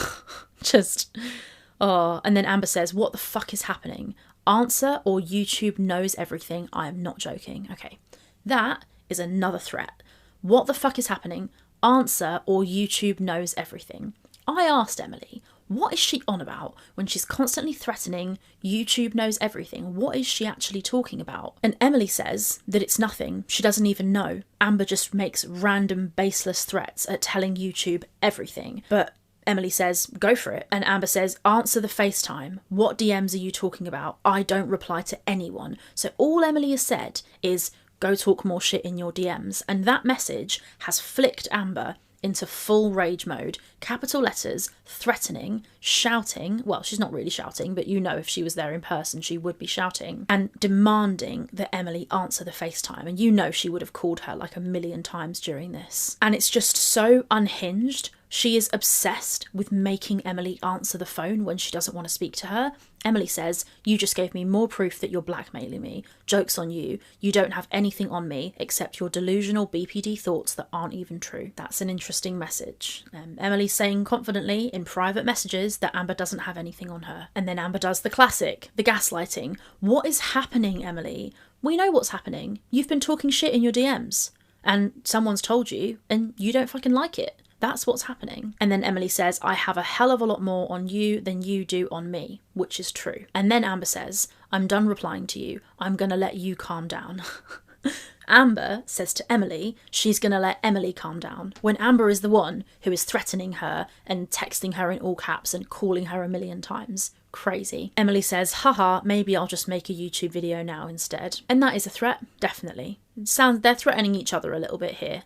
then Amber says, what the fuck is happening? Answer or YouTube knows everything. I am not joking. Okay, that is another threat. What the fuck is happening? Answer or YouTube knows everything. I asked Emily, what is she on about when she's constantly threatening YouTube knows everything? What is she actually talking about? And Emily says that it's nothing. She doesn't even know. Amber just makes random baseless threats at telling YouTube everything. But Emily says, go for it. And Amber says, answer the FaceTime. What DMs are you talking about? I don't reply to anyone. So all Emily has said is, go talk more shit in your DMs. And that message has flicked Amber into full rage mode. Capital letters, threatening, shouting. Well, she's not really shouting, but you know if she was there in person, she would be shouting. And demanding that Emily answer the FaceTime. And you know she would have called her like 1,000,000 times during this. And it's just so unhinged. She is obsessed with making Emily answer the phone when she doesn't want to speak to her. Emily says, you just gave me more proof that you're blackmailing me. Joke's on you. You don't have anything on me except your delusional BPD thoughts that aren't even true. That's an interesting message. Emily's saying confidently in private messages that Amber doesn't have anything on her. And then Amber does the classic, the gaslighting. What is happening, Emily? We know what's happening. You've been talking shit in your DMs. And someone's told you, and you don't fucking like it. That's what's happening. And then Emily says, I have a hell of a lot more on you than you do on me, which is true. And then Amber says, I'm done replying to you. I'm going to let you calm down. Amber says to Emily, she's going to let Emily calm down, when Amber is the one who is threatening her and texting her in all caps and calling her 1,000,000 times. Crazy. Emily says, haha, maybe I'll just make a YouTube video now instead. And that is a threat, definitely. They're threatening each other a little bit here.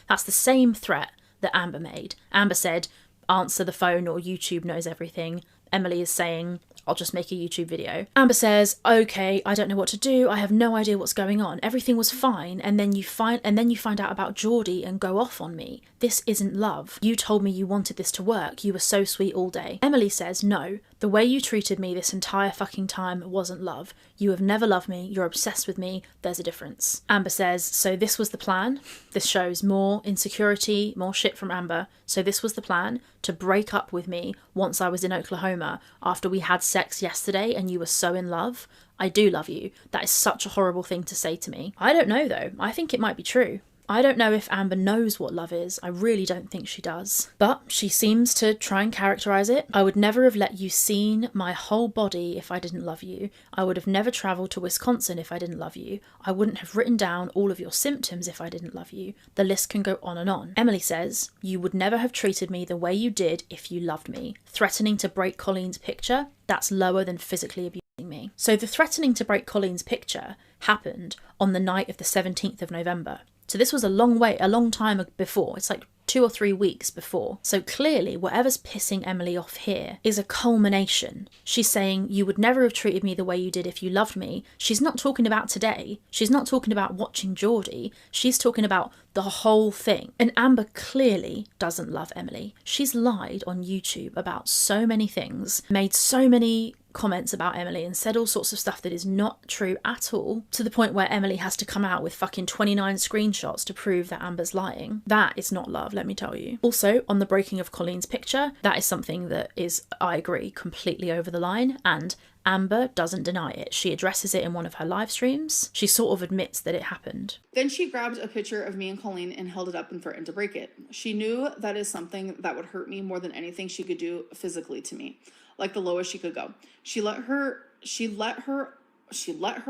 That's the same threat that Amber made. Amber said, answer the phone or YouTube knows everything. Emily is saying, I'll just make a YouTube video. Amber says, okay, I don't know what to do. I have no idea what's going on. Everything was fine. And then you find out about Geordie and go off on me. This isn't love. You told me you wanted this to work. You were so sweet all day. Emily says, no, The way you treated me this entire fucking time wasn't love. You have never loved me. You're obsessed with me. There's a difference. Amber says, so this was the plan. This shows more insecurity, more shit from Amber. So this was the plan, to break up with me once I was in Oklahoma after we had sex yesterday and you were so in love. I do love you. That is such a horrible thing to say to me. I don't know though. I think it might be true. I don't know if Amber knows what love is. I really don't think she does. But she seems to try and characterise it. I would never have let you seen my whole body if I didn't love you. I would have never travelled to Wisconsin if I didn't love you. I wouldn't have written down all of your symptoms if I didn't love you. The list can go on and on. Emily says, you would never have treated me the way you did if you loved me. Threatening to break Colleen's picture, that's lower than physically abusing me. So the threatening to break Colleen's picture happened on the night of the 17th of November. So this was a long time before. It's like 2 or 3 weeks before. So clearly whatever's pissing Emily off here is a culmination. She's saying, you would never have treated me the way you did if you loved me. She's not talking about today. She's not talking about watching Geordie. She's talking about the whole thing. And Amber clearly doesn't love Emily. She's lied on YouTube about so many things, made so many comments about Emily and said all sorts of stuff that is not true at all, to the point where Emily has to come out with fucking 29 screenshots to prove that Amber's lying. That is not love, let me tell you. Also, on the breaking of Colleen's picture, that is something that is, I agree, completely over the line, and Amber doesn't deny it. She addresses it in one of her live streams. She sort of admits that it happened. Then she grabbed a picture of me and Colleen and held it up and threatened to break it. She knew that is something that would hurt me more than anything she could do physically to me. Like the lowest she could go. She let her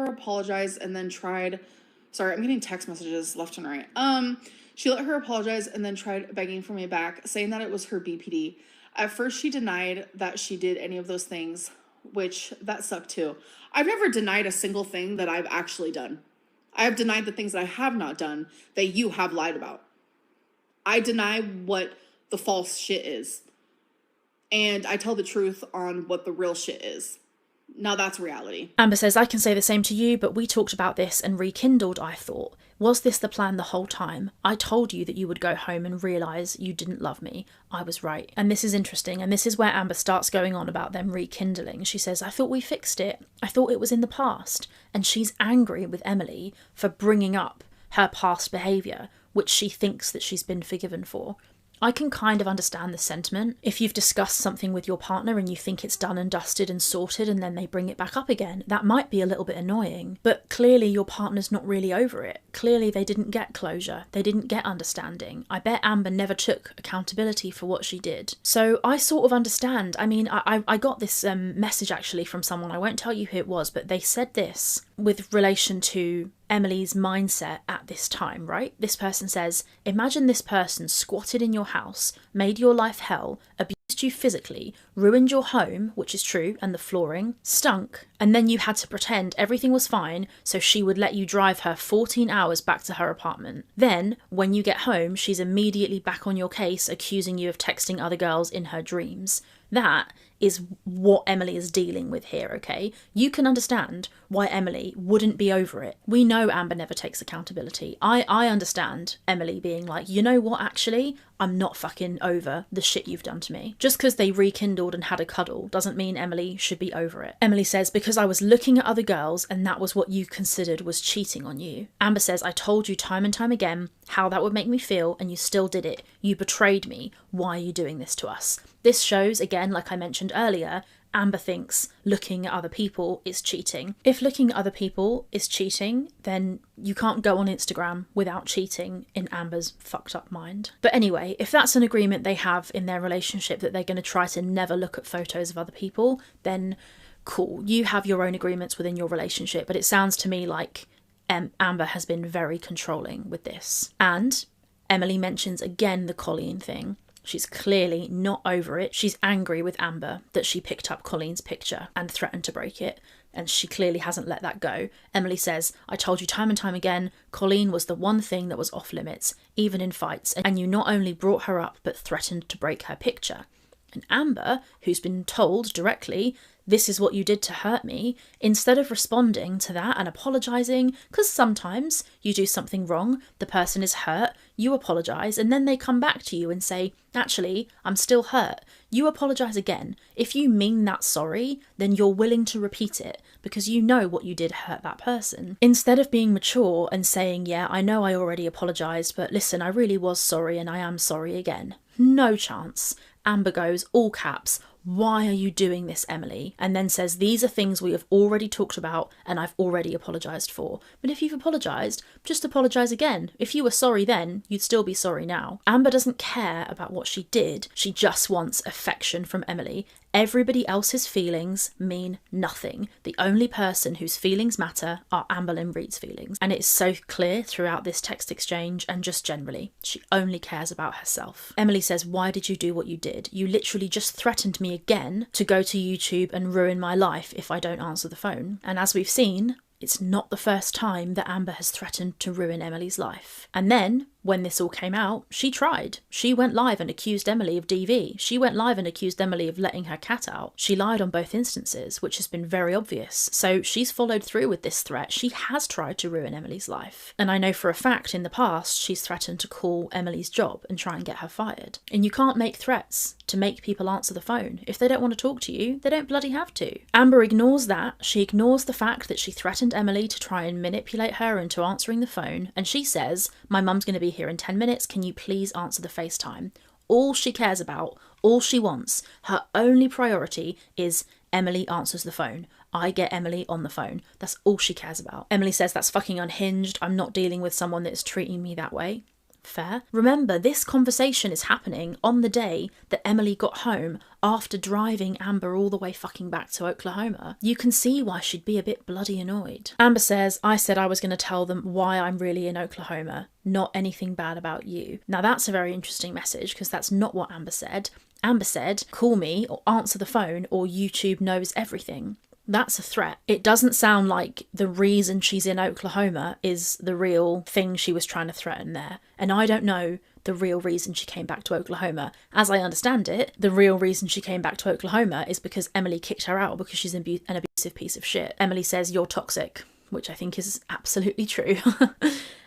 apologize and then tried, sorry, I'm getting text messages left and right. She let her apologize and then tried begging for me back, saying that it was her BPD. At first she denied that she did any of those things, which that sucked too. I've never denied a single thing that I've actually done. I have denied the things that I have not done that you have lied about. I deny what the false shit is. And I tell the truth on what the real shit is. Now that's reality. Amber says, I can say the same to you, but we talked about this and rekindled, I thought. Was this the plan the whole time? I told you that you would go home and realise you didn't love me. I was right. And this is interesting, and this is where Amber starts going on about them rekindling. She says, I thought we fixed it. I thought it was in the past. And she's angry with Emily for bringing up her past behaviour, which she thinks that she's been forgiven for. I can kind of understand the sentiment. If you've discussed something with your partner and you think it's done and dusted and sorted and then they bring it back up again, that might be a little bit annoying. But clearly your partner's not really over it. Clearly they didn't get closure. They didn't get understanding. I bet Amber never took accountability for what she did. So I sort of understand. I mean, I got this message actually from someone. I won't tell you who it was, but they said this with relation to Emily's mindset at this time, right? This person says, imagine this person squatted in your house, made your life hell, abused you physically, ruined your home, which is true, and the flooring, stunk, and then you had to pretend everything was fine so she would let you drive her 14 hours back to her apartment. Then, when you get home, she's immediately back on your case, accusing you of texting other girls in her dreams. That is what Emily is dealing with here, okay? You can understand why Emily wouldn't be over it. We know Amber never takes accountability. I understand Emily being like, you know what, actually, I'm not fucking over the shit you've done to me. Just because they rekindled and had a cuddle doesn't mean Emily should be over it. Emily says, because I was looking at other girls and that was what you considered was cheating on you. Amber says, I told you time and time again how that would make me feel and you still did it. You betrayed me. Why are you doing this to us? This shows, again, like I mentioned earlier, Amber thinks looking at other people is cheating. If looking at other people is cheating, then you can't go on Instagram without cheating in Amber's fucked up mind. But anyway, if that's an agreement they have in their relationship that they're going to try to never look at photos of other people, then cool. You have your own agreements within your relationship, but it sounds to me like Amber has been very controlling with this. And Emily mentions again the Colleen thing. She's clearly not over it. She's angry with Amber that she picked up Colleen's picture and threatened to break it, and she clearly hasn't let that go. Emily says, I told you time and time again, Colleen was the one thing that was off limits, even in fights, and you not only brought her up but threatened to break her picture. And Amber, who's been told directly, this is what you did to hurt me, instead of responding to that and apologising, because sometimes you do something wrong, the person is hurt, you apologise, and then they come back to you and say, actually, I'm still hurt. You apologise again. If you mean that sorry, then you're willing to repeat it because you know what you did hurt that person. Instead of being mature and saying, yeah, I know I already apologised, but listen, I really was sorry and I am sorry again. No chance. Amber goes, all caps, why are you doing this, Emily? And then says, these are things we have already talked about and I've already apologised for. But if you've apologised, just apologise again. If you were sorry then, you'd still be sorry now. Amber doesn't care about what she did. She just wants affection from Emily. Everybody else's feelings mean nothing. The only person whose feelings matter are Amberlynn Reid's feelings. And it's so clear throughout this text exchange and just generally. She only cares about herself. Emily says, why did you do what you did? You literally just threatened me again to go to YouTube and ruin my life if I don't answer the phone. And as we've seen, it's not the first time that Amber has threatened to ruin Emily's life. And then, when this all came out, she tried. She went live and accused Emily of DV. She went live and accused Emily of letting her cat out. She lied on both instances, which has been very obvious. So she's followed through with this threat. She has tried to ruin Emily's life. And I know for a fact in the past, she's threatened to call Emily's job and try and get her fired. And you can't make threats to make people answer the phone. If they don't want to talk to you, they don't bloody have to. Amber ignores that. She ignores the fact that she threatened Emily to try and manipulate her into answering the phone. And she says, my mum's going to be here in 10 minutes, can you please answer the FaceTime? All she cares about, all she wants, her only priority is Emily answers the phone. I get Emily on the phone. That's all she cares about. Emily says that's fucking unhinged. I'm not dealing with someone that is treating me that way. Fair. Remember, this conversation is happening on the day that Emily got home after driving Amber all the way fucking back to Oklahoma. You can see why she'd be a bit bloody annoyed. Amber says, I said I was going to tell them why I'm really in Oklahoma, not anything bad about you. Now that's a very interesting message because that's not what Amber said. Amber said, call me or answer the phone or YouTube knows everything. That's a threat. It doesn't sound like the reason she's in Oklahoma is the real thing she was trying to threaten there. And I don't know the real reason she came back to Oklahoma. As I understand it, the real reason she came back to Oklahoma is because Emily kicked her out because she's an abusive piece of shit. Emily says, you're toxic, which I think is absolutely true.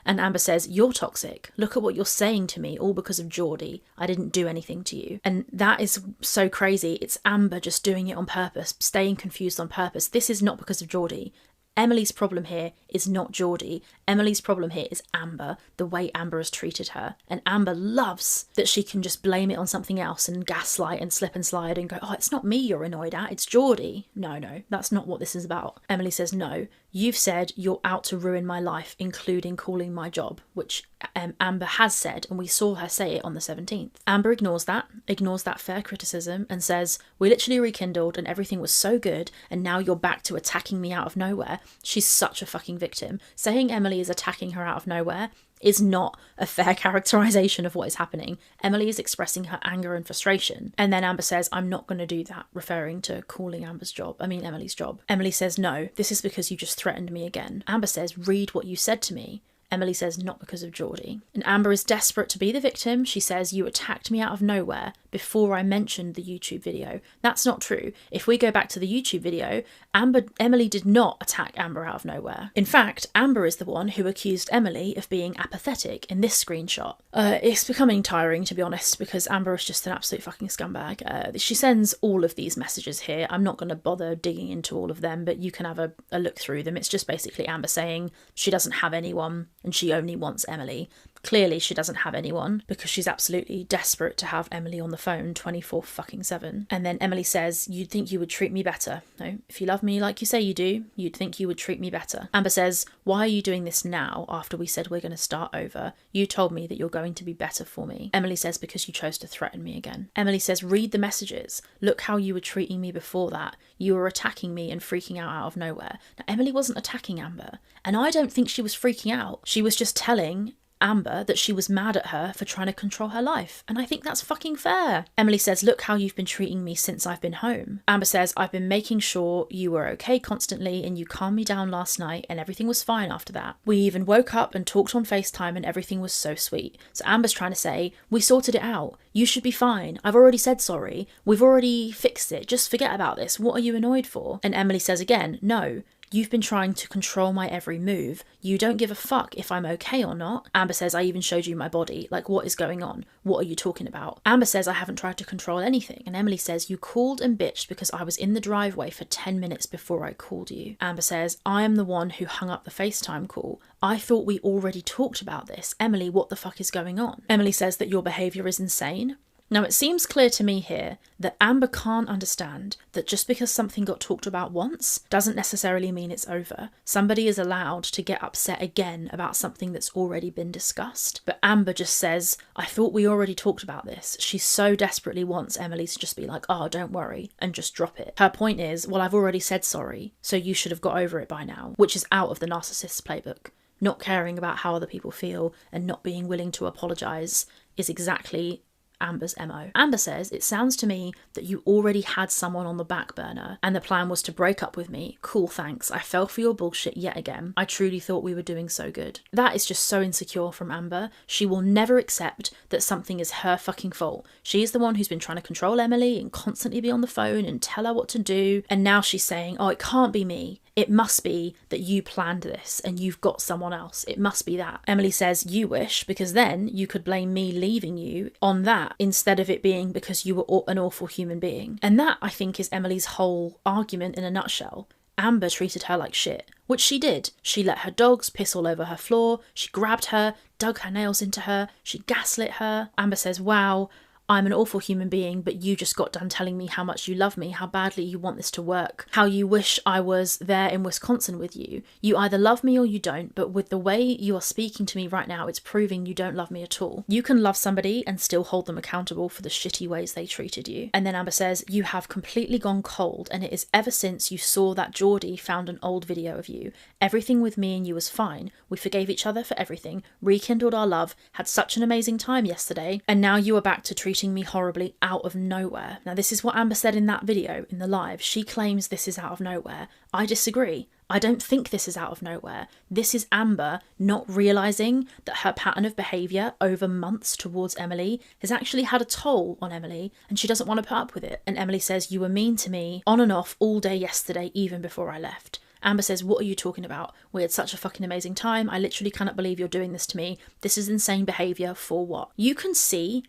And Amber says, you're toxic. Look at what you're saying to me, all because of Geordie. I didn't do anything to you. And that is so crazy. It's Amber just doing it on purpose, staying confused on purpose. This is not because of Geordie. Emily's problem here is not Geordie. Emily's problem here is Amber, the way Amber has treated her. And Amber loves that she can just blame it on something else and gaslight and slip and slide and go, oh, it's not me you're annoyed at, it's Geordie. No, that's not what this is about. Emily says, no, you've said you're out to ruin my life, including calling my job, which Amber has said, and we saw her say it on the 17th. Amber ignores that fair criticism and says, we literally rekindled and everything was so good, and now you're back to attacking me out of nowhere. She's such a fucking victim. Saying Emily is attacking her out of nowhere is not a fair characterization of what is happening. Emily is expressing her anger and frustration. And then Amber says, I'm not going to do that, referring to calling Emily's job. Emily says, no, this is because you just threatened me again. Amber says, read what you said to me. Emily says, not because of Geordie. And Amber is desperate to be the victim. She says, you attacked me out of nowhere before I mentioned the YouTube video. That's not true. If we go back to the YouTube video, Emily did not attack Amber out of nowhere. In fact, Amber is the one who accused Emily of being apathetic in this screenshot. It's becoming tiring, to be honest, because Amber is just an absolute fucking scumbag. She sends all of these messages here. I'm not going to bother digging into all of them, but you can have a look through them. It's just basically Amber saying she doesn't have anyone and she only wants Emily. Clearly she doesn't have anyone because she's absolutely desperate to have Emily on the phone 24/7. And then Emily says, you'd think you would treat me better. No, if you love me like you say you do, you'd think you would treat me better. Amber says, why are you doing this now after we said we're going to start over? You told me that you're going to be better for me. Emily says, because you chose to threaten me again. Emily says, read the messages. Look how you were treating me before that. You were attacking me and freaking out of nowhere. Now, Emily wasn't attacking Amber, and I don't think she was freaking out. She was just telling Amber that she was mad at her for trying to control her life, and I think that's fucking fair. Emily says, look how you've been treating me since I've been home. Amber says, I've been making sure you were okay constantly and you calmed me down last night and everything was fine after that. We even woke up and talked on FaceTime and everything was so sweet. So Amber's trying to say, we sorted it out. You should be fine. I've already said sorry. We've already fixed it. Just forget about this. What are you annoyed for? And Emily says again, no. You've been trying to control my every move. You don't give a fuck if I'm okay or not. Amber says, I even showed you my body. Like, what is going on? What are you talking about? Amber says, I haven't tried to control anything. And Emily says, you called and bitched because I was in the driveway for 10 minutes before I called you. Amber says, I am the one who hung up the FaceTime call. I thought we already talked about this. Emily, what the fuck is going on? Emily says that your behaviour is insane. Now, it seems clear to me here that Amber can't understand that just because something got talked about once doesn't necessarily mean it's over. Somebody is allowed to get upset again about something that's already been discussed. But Amber just says, I thought we already talked about this. She so desperately wants Emily to just be like, oh, don't worry, and just drop it. Her point is, well, I've already said sorry, so you should have got over it by now, which is out of the narcissist's playbook. Not caring about how other people feel and not being willing to apologise is exactly Amber's MO. Amber says, it sounds to me that you already had someone on the back burner and the plan was to break up with me. Cool, thanks. I fell for your bullshit yet again. I truly thought we were doing so good. That is just so insecure from Amber. She will never accept that something is her fucking fault. She is the one who's been trying to control Emily and constantly be on the phone and tell her what to do. And now she's saying, oh, it can't be me. It must be that you planned this and you've got someone else. It must be that. Emily says, you wish, because then you could blame me leaving you on that instead of it being because you were an awful human being. And that, I think, is Emily's whole argument in a nutshell. Amber treated her like shit, which she did. She let her dogs piss all over her floor. She grabbed her, dug her nails into her. She gaslit her. Amber says, wow, I'm an awful human being, but you just got done telling me how much you love me, how badly you want this to work, how you wish I was there in Wisconsin with you. You either love me or you don't, but with the way you are speaking to me right now, it's proving you don't love me at all. You can love somebody and still hold them accountable for the shitty ways they treated you. And then Amber says, you have completely gone cold, and it is ever since you saw that Geordie found an old video of you. Everything with me and you was fine. We forgave each other for everything, rekindled our love, had such an amazing time yesterday, and now you are back to treating me horribly out of nowhere. Now, this is what Amber said in that video, in the live. She claims this is out of nowhere. I disagree. I don't think this is out of nowhere. This is Amber not realising that her pattern of behaviour over months towards Emily has actually had a toll on Emily, and she doesn't want to put up with it. And Emily says, you were mean to me on and off all day yesterday, even before I left. Amber says, what are you talking about? We had such a fucking amazing time. I literally cannot believe you're doing this to me. This is insane behaviour. For what? You can see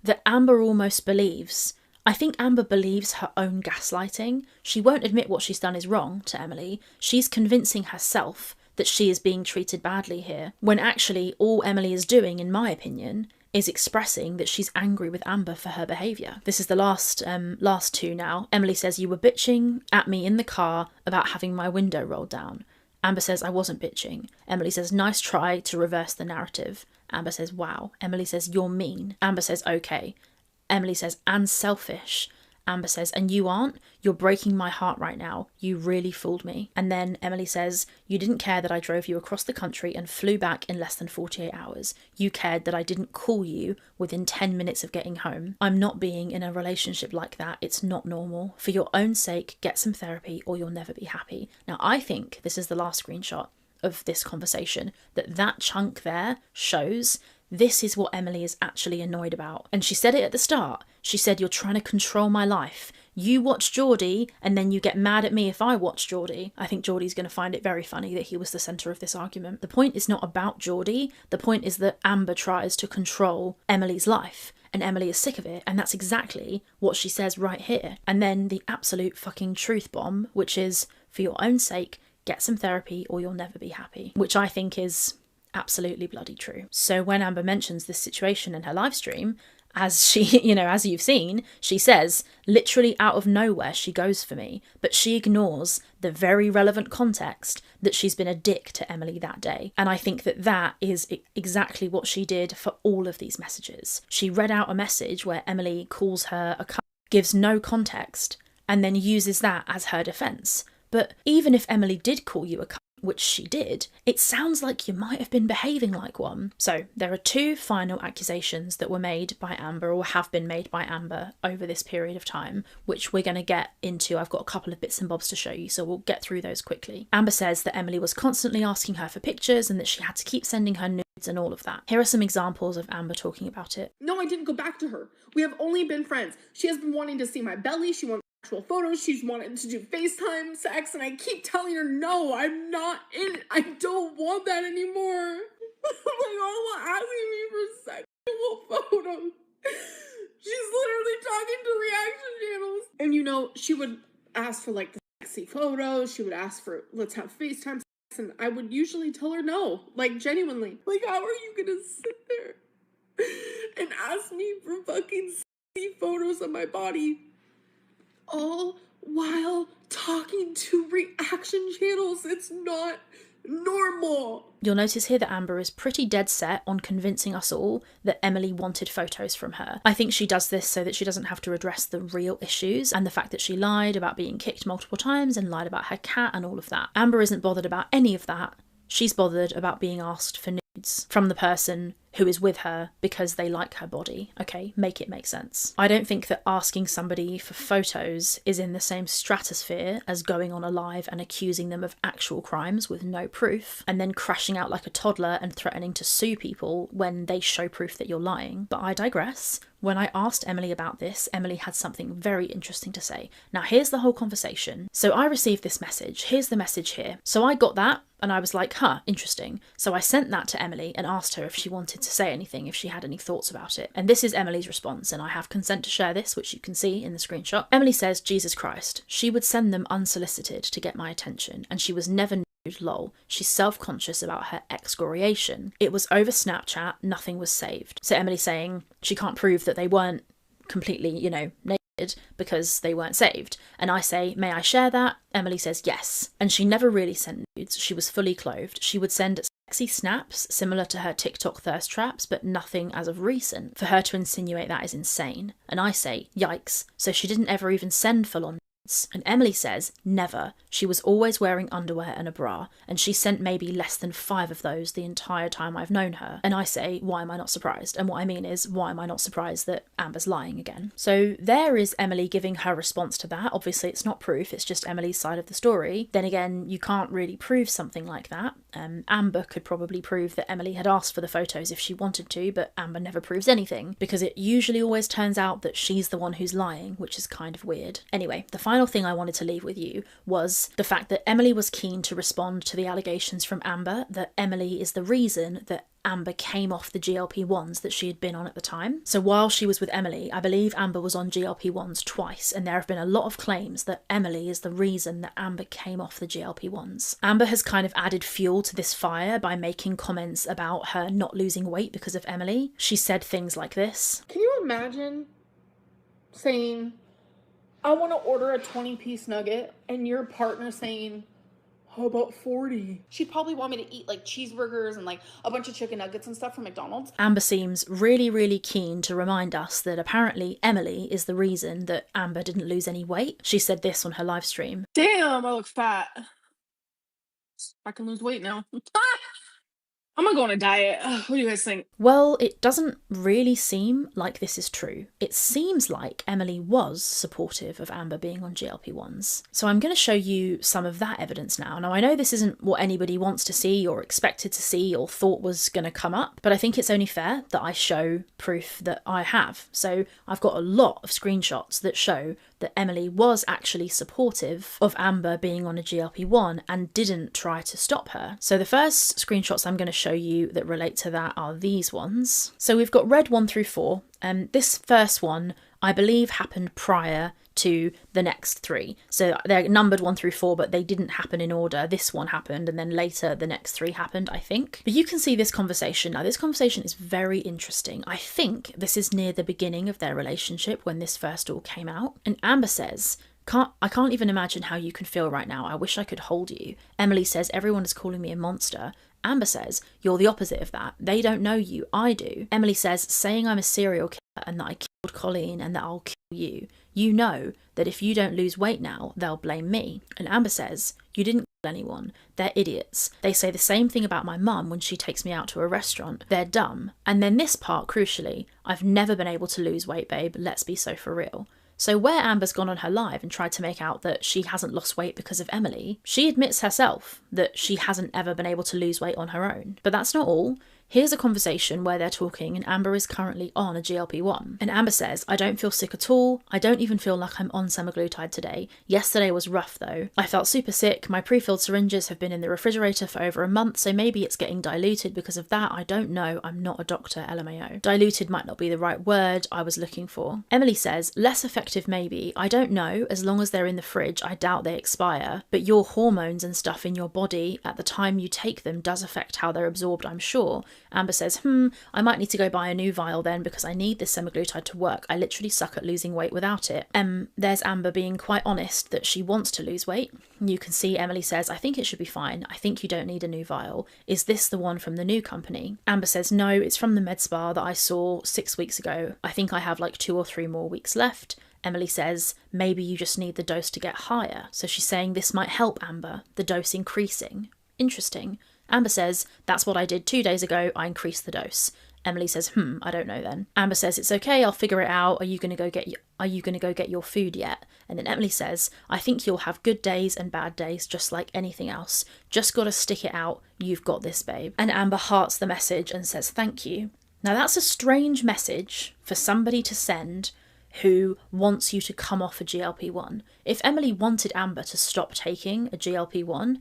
that Amber almost believes. I think Amber believes her own gaslighting. She won't admit what she's done is wrong to Emily. She's convincing herself that she is being treated badly here, when actually all Emily is doing, in my opinion, is expressing that she's angry with Amber for her behaviour. This is the last two now. Emily says, you were bitching at me in the car about having my window rolled down. Amber says, I wasn't bitching. Emily says, nice try to reverse the narrative. Amber says, wow. Emily says, you're mean. Amber says, okay. Emily says, and selfish. Amber says, and you aren't? You're breaking my heart right now. You really fooled me. And then Emily says, you didn't care that I drove you across the country and flew back in less than 48 hours. You cared that I didn't call you within 10 minutes of getting home. I'm not being in a relationship like that. It's not normal. For your own sake, get some therapy or you'll never be happy. Now, I think this is the last screenshot of this conversation, that chunk there shows this is what Emily is actually annoyed about. And she said it at the start. She said, you're trying to control my life. You watch Geordie and then you get mad at me if I watch Geordie. I think Geordie's going to find it very funny that he was the centre of this argument. The point is not about Geordie. The point is that Amber tries to control Emily's life. And Emily is sick of it. And that's exactly what she says right here. And then the absolute fucking truth bomb, which is, for your own sake, get some therapy or you'll never be happy, which I think is absolutely bloody true. So when Amber mentions this situation in her live stream, as she, as you've seen, she says, literally out of nowhere, she goes for me, but she ignores the very relevant context that she's been a dick to Emily that day. And I think that is exactly what she did for all of these messages. She read out a message where Emily calls her a cunt, gives no context, and then uses that as her defence. But even if Emily did call you a cunt, which she did, it sounds like you might have been behaving like one. So there are two final accusations that were made by Amber, or have been made by Amber over this period of time, which we're going to get into. I've got a couple of bits and bobs to show you, so we'll get through those quickly. Amber says that Emily was constantly asking her for pictures and that she had to keep sending her nudes and all of that. Here are some examples of Amber talking about it. No, I didn't go back to her. We have only been friends. She has been wanting to see my belly. She wants actual photos. She's wanted to do FaceTime sex, and I keep telling her, no, I'm not in it. I don't want that anymore. Like, all asking me for sexual photos. She's literally talking to reaction channels. And you know, she would ask for like the sexy photos. She would ask for, let's have FaceTime sex. And I would usually tell her no. Like, genuinely. Like, how are you gonna sit there and ask me for fucking sexy photos of my body, all while talking to reaction channels? It's not normal. You'll notice here that Amber is pretty dead set on convincing us all that Emily wanted photos from her. I think she does this so that she doesn't have to address the real issues and the fact that she lied about being kicked multiple times and lied about her cat and all of that. Amber isn't bothered about any of that. She's bothered about being asked for nudes from the person who is with her because they like her body. Okay, make it make sense. I don't think that asking somebody for photos is in the same stratosphere as going on a live and accusing them of actual crimes with no proof and then crashing out like a toddler and threatening to sue people when they show proof that you're lying. But I digress. When I asked Emily about this, Emily had something very interesting to say. Now here's the whole conversation. So I received this message. Here's the message here. So I got that and I was like, interesting. So I sent that to Emily and asked her if she wanted to say anything, if she had any thoughts about it. And this is Emily's response, and I have consent to share this, which you can see in the screenshot. Emily says, Jesus Christ, she would send them unsolicited to get my attention, and she was never nude, lol. She's self-conscious about her excoriation. It was over Snapchat, nothing was saved. So Emily's saying she can't prove that they weren't completely, naked because they weren't saved. And I say, may I share that? Emily says yes. And she never really sent nudes. She was fully clothed. She would send sexy snaps similar to her TikTok thirst traps, but nothing as of recent. For her to insinuate that is insane. And I say, yikes. So she didn't ever even send full-on nudes. And Emily says, never. She was always wearing underwear and a bra, and she sent maybe less than 5 of those the entire time I've known her. And I say, why am I not surprised? And what I mean is, why am I not surprised that Amber's lying again? So there is Emily giving her response to that. Obviously it's not proof, it's just Emily's side of the story. Then again, you can't really prove something like that. Amber could probably prove that Emily had asked for the photos if she wanted to, but Amber never proves anything, because it usually always turns out that she's the one who's lying, which is kind of weird. Anyway, the final thing I wanted to leave with you was the fact that Emily was keen to respond to the allegations from Amber that Emily is the reason that Amber came off the GLP-1s that she had been on at the time. So while she was with Emily, I believe Amber was on GLP-1s twice, and there have been a lot of claims that Emily is the reason that Amber came off the GLP-1s. Amber has kind of added fuel to this fire by making comments about her not losing weight because of Emily. She said things like this. Can you imagine saying, I want to order a 20-piece nugget, and your partner saying, how about 40? She'd probably want me to eat like cheeseburgers and like a bunch of chicken nuggets and stuff from McDonald's. Amber seems really, really keen to remind us that apparently Emily is the reason that Amber didn't lose any weight. She said this on her live stream. Damn, I look fat. I can lose weight now. I'm gonna go on a diet. What do you guys think? Well, it doesn't really seem like this is true. It seems like Emily was supportive of Amber being on GLP-1s. So I'm going to show you some of that evidence now. Now, I know this isn't what anybody wants to see or expected to see or thought was going to come up, but I think it's only fair that I show proof that I have. So I've got a lot of screenshots that show that Emily was actually supportive of Amber being on a GLP-1 and didn't try to stop her. So the first screenshots I'm going to show you that relate to that are these ones. So we've got red 1 through 4. This first one, I believe, happened prior to the next 3. So they're numbered 1 through 4, but they didn't happen in order. This one happened, and then later the next 3 happened, I think. But you can see this conversation. Now, this conversation is very interesting. I think this is near the beginning of their relationship when this first all came out. And Amber says, I can't even imagine how you can feel right now. I wish I could hold you. Emily says, everyone is calling me a monster. Amber says, you're the opposite of that. They don't know you. I do. Emily says, saying I'm a serial killer and that I killed Colleen and that I'll kill you. You know that if you don't lose weight now, they'll blame me. And Amber says, you didn't kill anyone. They're idiots. They say the same thing about my mum when she takes me out to a restaurant. They're dumb. And then this part, crucially, I've never been able to lose weight, babe. Let's be so for real. So where Amber's gone on her live and tried to make out that she hasn't lost weight because of Emily, she admits herself that she hasn't ever been able to lose weight on her own. But that's not all. Here's a conversation where they're talking and Amber is currently on a GLP-1. And Amber says, I don't feel sick at all. I don't even feel like I'm on semaglutide today. Yesterday was rough though. I felt super sick. My pre-filled syringes have been in the refrigerator for over a month, so maybe it's getting diluted because of that. I don't know. I'm not a doctor, LMAO. Diluted might not be the right word I was looking for. Emily says, less effective maybe. I don't know. As long as they're in the fridge, I doubt they expire. But your hormones and stuff in your body at the time you take them does affect how they're absorbed, I'm sure. Amber says, I might need to go buy a new vial then because I need this semaglutide to work. I literally suck at losing weight without it. There's Amber being quite honest that she wants to lose weight. You can see Emily says, I think it should be fine. I think you don't need a new vial. Is this the one from the new company? Amber says, no, it's from the med spa that I saw 6 weeks ago. I think I have like 2 or 3 more weeks left. Emily says, maybe you just need the dose to get higher. So she's saying this might help Amber, the dose increasing. Interesting. Amber says, that's what I did 2 days ago. I increased the dose. Emily says, I don't know then. Amber says, it's okay, I'll figure it out. Are you going to go get your food yet? And then Emily says, I think you'll have good days and bad days just like anything else. Just got to stick it out. You've got this, babe. And Amber hearts the message and says, thank you. Now that's a strange message for somebody to send who wants you to come off a GLP-1. If Emily wanted Amber to stop taking a GLP-1,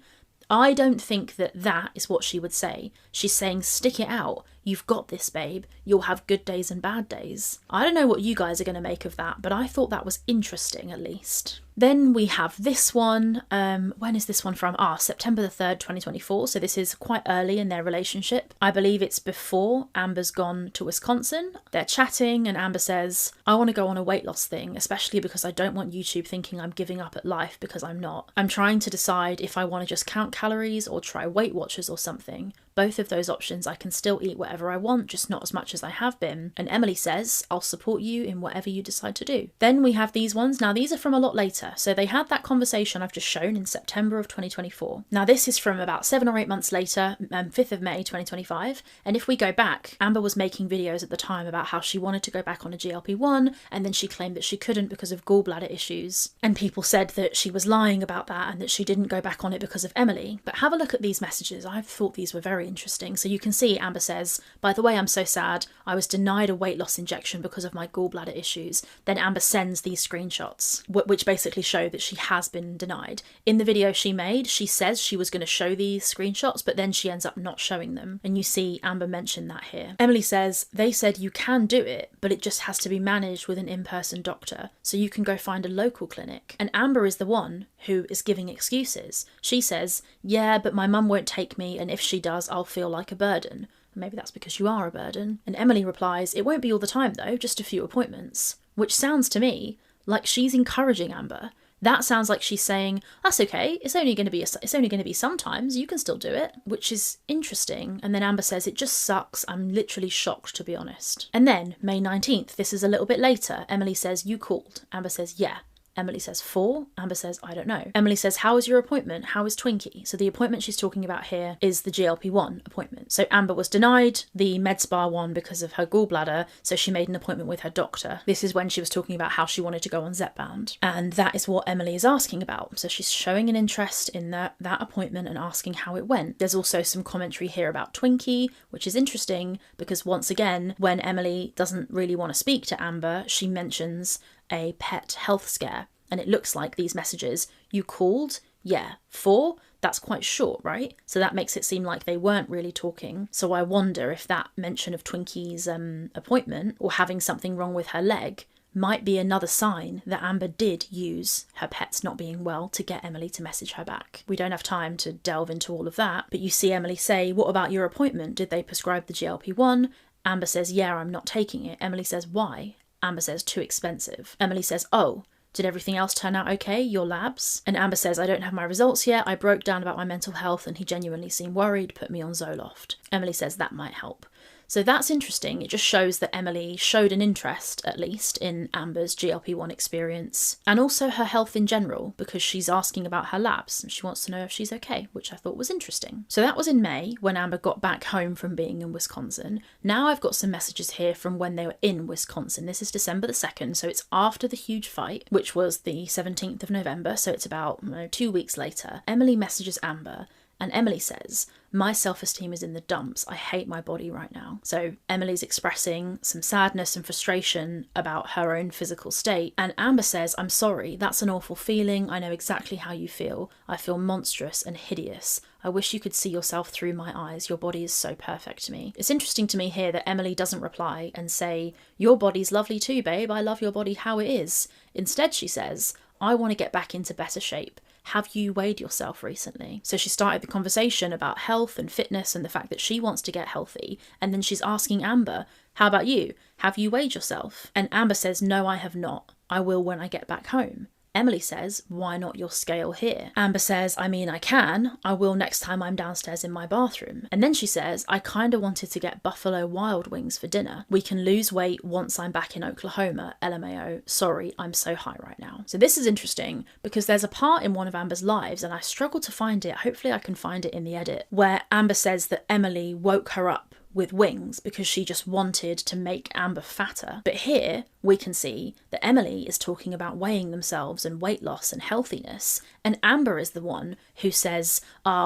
I don't think that is what she would say. She's saying, stick it out. You've got this, babe. You'll have good days and bad days. I don't know what you guys are going to make of that, but I thought that was interesting at least. Then we have this one. When is this one from? September the 3rd, 2024. So this is quite early in their relationship. I believe it's before Amber's gone to Wisconsin. They're chatting and Amber says, I want to go on a weight loss thing, especially because I don't want YouTube thinking I'm giving up at life because I'm not. I'm trying to decide if I want to just count calories or try Weight Watchers or something. Both of those options, I can still eat whatever I want, just not as much as I have been. And Emily says, I'll support you in whatever you decide to do. Then we have these ones. Now, these are from a lot later. So they had that conversation I've just shown in September of 2024. Now, this is from about 7 or 8 months later, 5th of May, 2025. And if we go back, Amber was making videos at the time about how she wanted to go back on a GLP-1, and then she claimed that she couldn't because of gallbladder issues. And people said that she was lying about that and that she didn't go back on it because of Emily. But have a look at these messages. I thought these were very interesting. So you can see Amber says, by the way, I'm so sad. I was denied a weight loss injection because of my gallbladder issues. Then Amber sends these screenshots, which basically show that she has been denied. In the video she made, she says she was going to show these screenshots, but then she ends up not showing them. And you see Amber mention that here. Emily says, they said you can do it, but it just has to be managed with an in-person doctor. So you can go find a local clinic. And Amber is the one who is giving excuses. She says, yeah, but my mum won't take me, and if she does, I'll feel like a burden. Maybe that's because you are a burden. And Emily replies, it won't be all the time though, just a few appointments. Which sounds to me like she's encouraging Amber. That sounds like she's saying, that's okay, it's only going to be sometimes, you can still do it, which is interesting. And then Amber says, it just sucks, I'm literally shocked to be honest. And then May 19th, this is a little bit later, Emily says, you called. Amber says, yeah. Emily says 4. Amber says, I don't know. Emily says, how was your appointment? How is Twinkie? So the appointment she's talking about here is the GLP-1 appointment. So Amber was denied the med spa one because of her gallbladder, so she made an appointment with her doctor. This is when she was talking about how she wanted to go on Zepbound. And that is what Emily is asking about. So she's showing an interest in that appointment and asking how it went. There's also some commentary here about Twinkie, which is interesting because once again, when Emily doesn't really want to speak to Amber, she mentions a pet health scare. And it looks like these messages, you called? Yeah. 4? That's quite short, right? So that makes it seem like they weren't really talking. So I wonder if that mention of Twinkie's appointment or having something wrong with her leg might be another sign that Amber did use her pets not being well to get Emily to message her back. We don't have time to delve into all of that, but you see Emily say, what about your appointment? Did they prescribe the GLP-1? Amber says, yeah, I'm not taking it. Emily says, why? Amber says, too expensive. Emily says, oh, did everything else turn out okay? Your labs? And Amber says, I don't have my results yet. I broke down about my mental health and he genuinely seemed worried, put me on Zoloft. Emily says that might help. So that's interesting. It just shows that Emily showed an interest, at least, in Amber's GLP-1 experience and also her health in general because she's asking about her labs and she wants to know if she's okay, which I thought was interesting. So that was in May when Amber got back home from being in Wisconsin. Now I've got some messages here from when they were in Wisconsin. This is December the 2nd, so it's after the huge fight, which was the 17th of November, so it's about 2 weeks later. Emily messages Amber And Emily says, my self-esteem is in the dumps. I hate my body right now. So Emily's expressing some sadness and frustration about her own physical state. And Amber says, I'm sorry, that's an awful feeling. I know exactly how you feel. I feel monstrous and hideous. I wish you could see yourself through my eyes. Your body is so perfect to me. It's interesting to me here that Emily doesn't reply and say, your body's lovely too, babe. I love your body how it is. Instead, she says, I want to get back into better shape. Have you weighed yourself recently? So she started the conversation about health and fitness and the fact that she wants to get healthy. And then she's asking Amber, how about you? Have you weighed yourself? And Amber says, no, I have not. I will when I get back home. Emily says, why not your scale here? Amber says, I mean, I can. I will next time I'm downstairs in my bathroom. And then she says, I kind of wanted to get buffalo wild wings for dinner. We can lose weight once I'm back in Oklahoma. LMAO. Sorry, I'm so high right now. So this is interesting because there's a part in one of Amber's lives, and I struggle to find it. Hopefully I can find it in the edit, where Amber says that Emily woke her up with wings because she just wanted to make Amber fatter. But here we can see that Emily is talking about weighing themselves and weight loss and healthiness, and Amber is the one who says,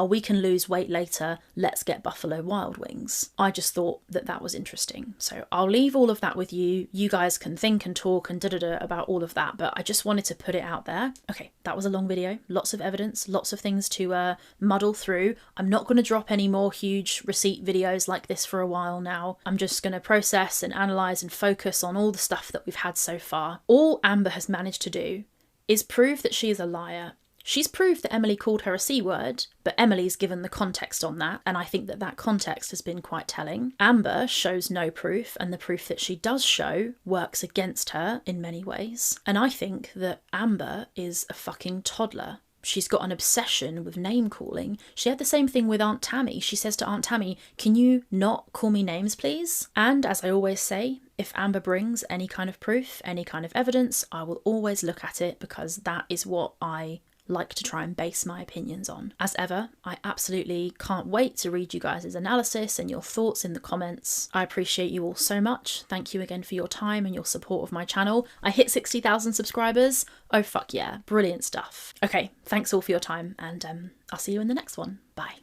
we can lose weight later, let's get buffalo wild wings. I just thought that that was interesting. So I'll leave all of that with you. You guys can think and talk and about all of that, but I just wanted to put it out there. Okay, that was a long video, lots of evidence, lots of things to muddle through. I'm not going to drop any more huge receipt videos like this for a while now. I'm just going to process and analyse and focus on all the stuff that we've had so far. All Amber has managed to do is prove that she is a liar. She's proved that Emily called her a C-word, but Emily's given the context on that, and I think that that context has been quite telling. Amber shows no proof, and the proof that she does show works against her in many ways. And I think that Amber is a fucking toddler. She's got an obsession with name calling. She had the same thing with Aunt Tammy. She says to Aunt Tammy, can you not call me names, please? And as I always say, if Amber brings any kind of proof, any kind of evidence, I will always look at it because that is what I like to try and base my opinions on. As ever, I absolutely can't wait to read you guys' analysis and your thoughts in the comments. I appreciate you all so much. Thank you again for your time and your support of my channel. I hit 60,000 subscribers. Oh fuck yeah, brilliant stuff. Okay, thanks all for your time, and I'll see you in the next one. Bye.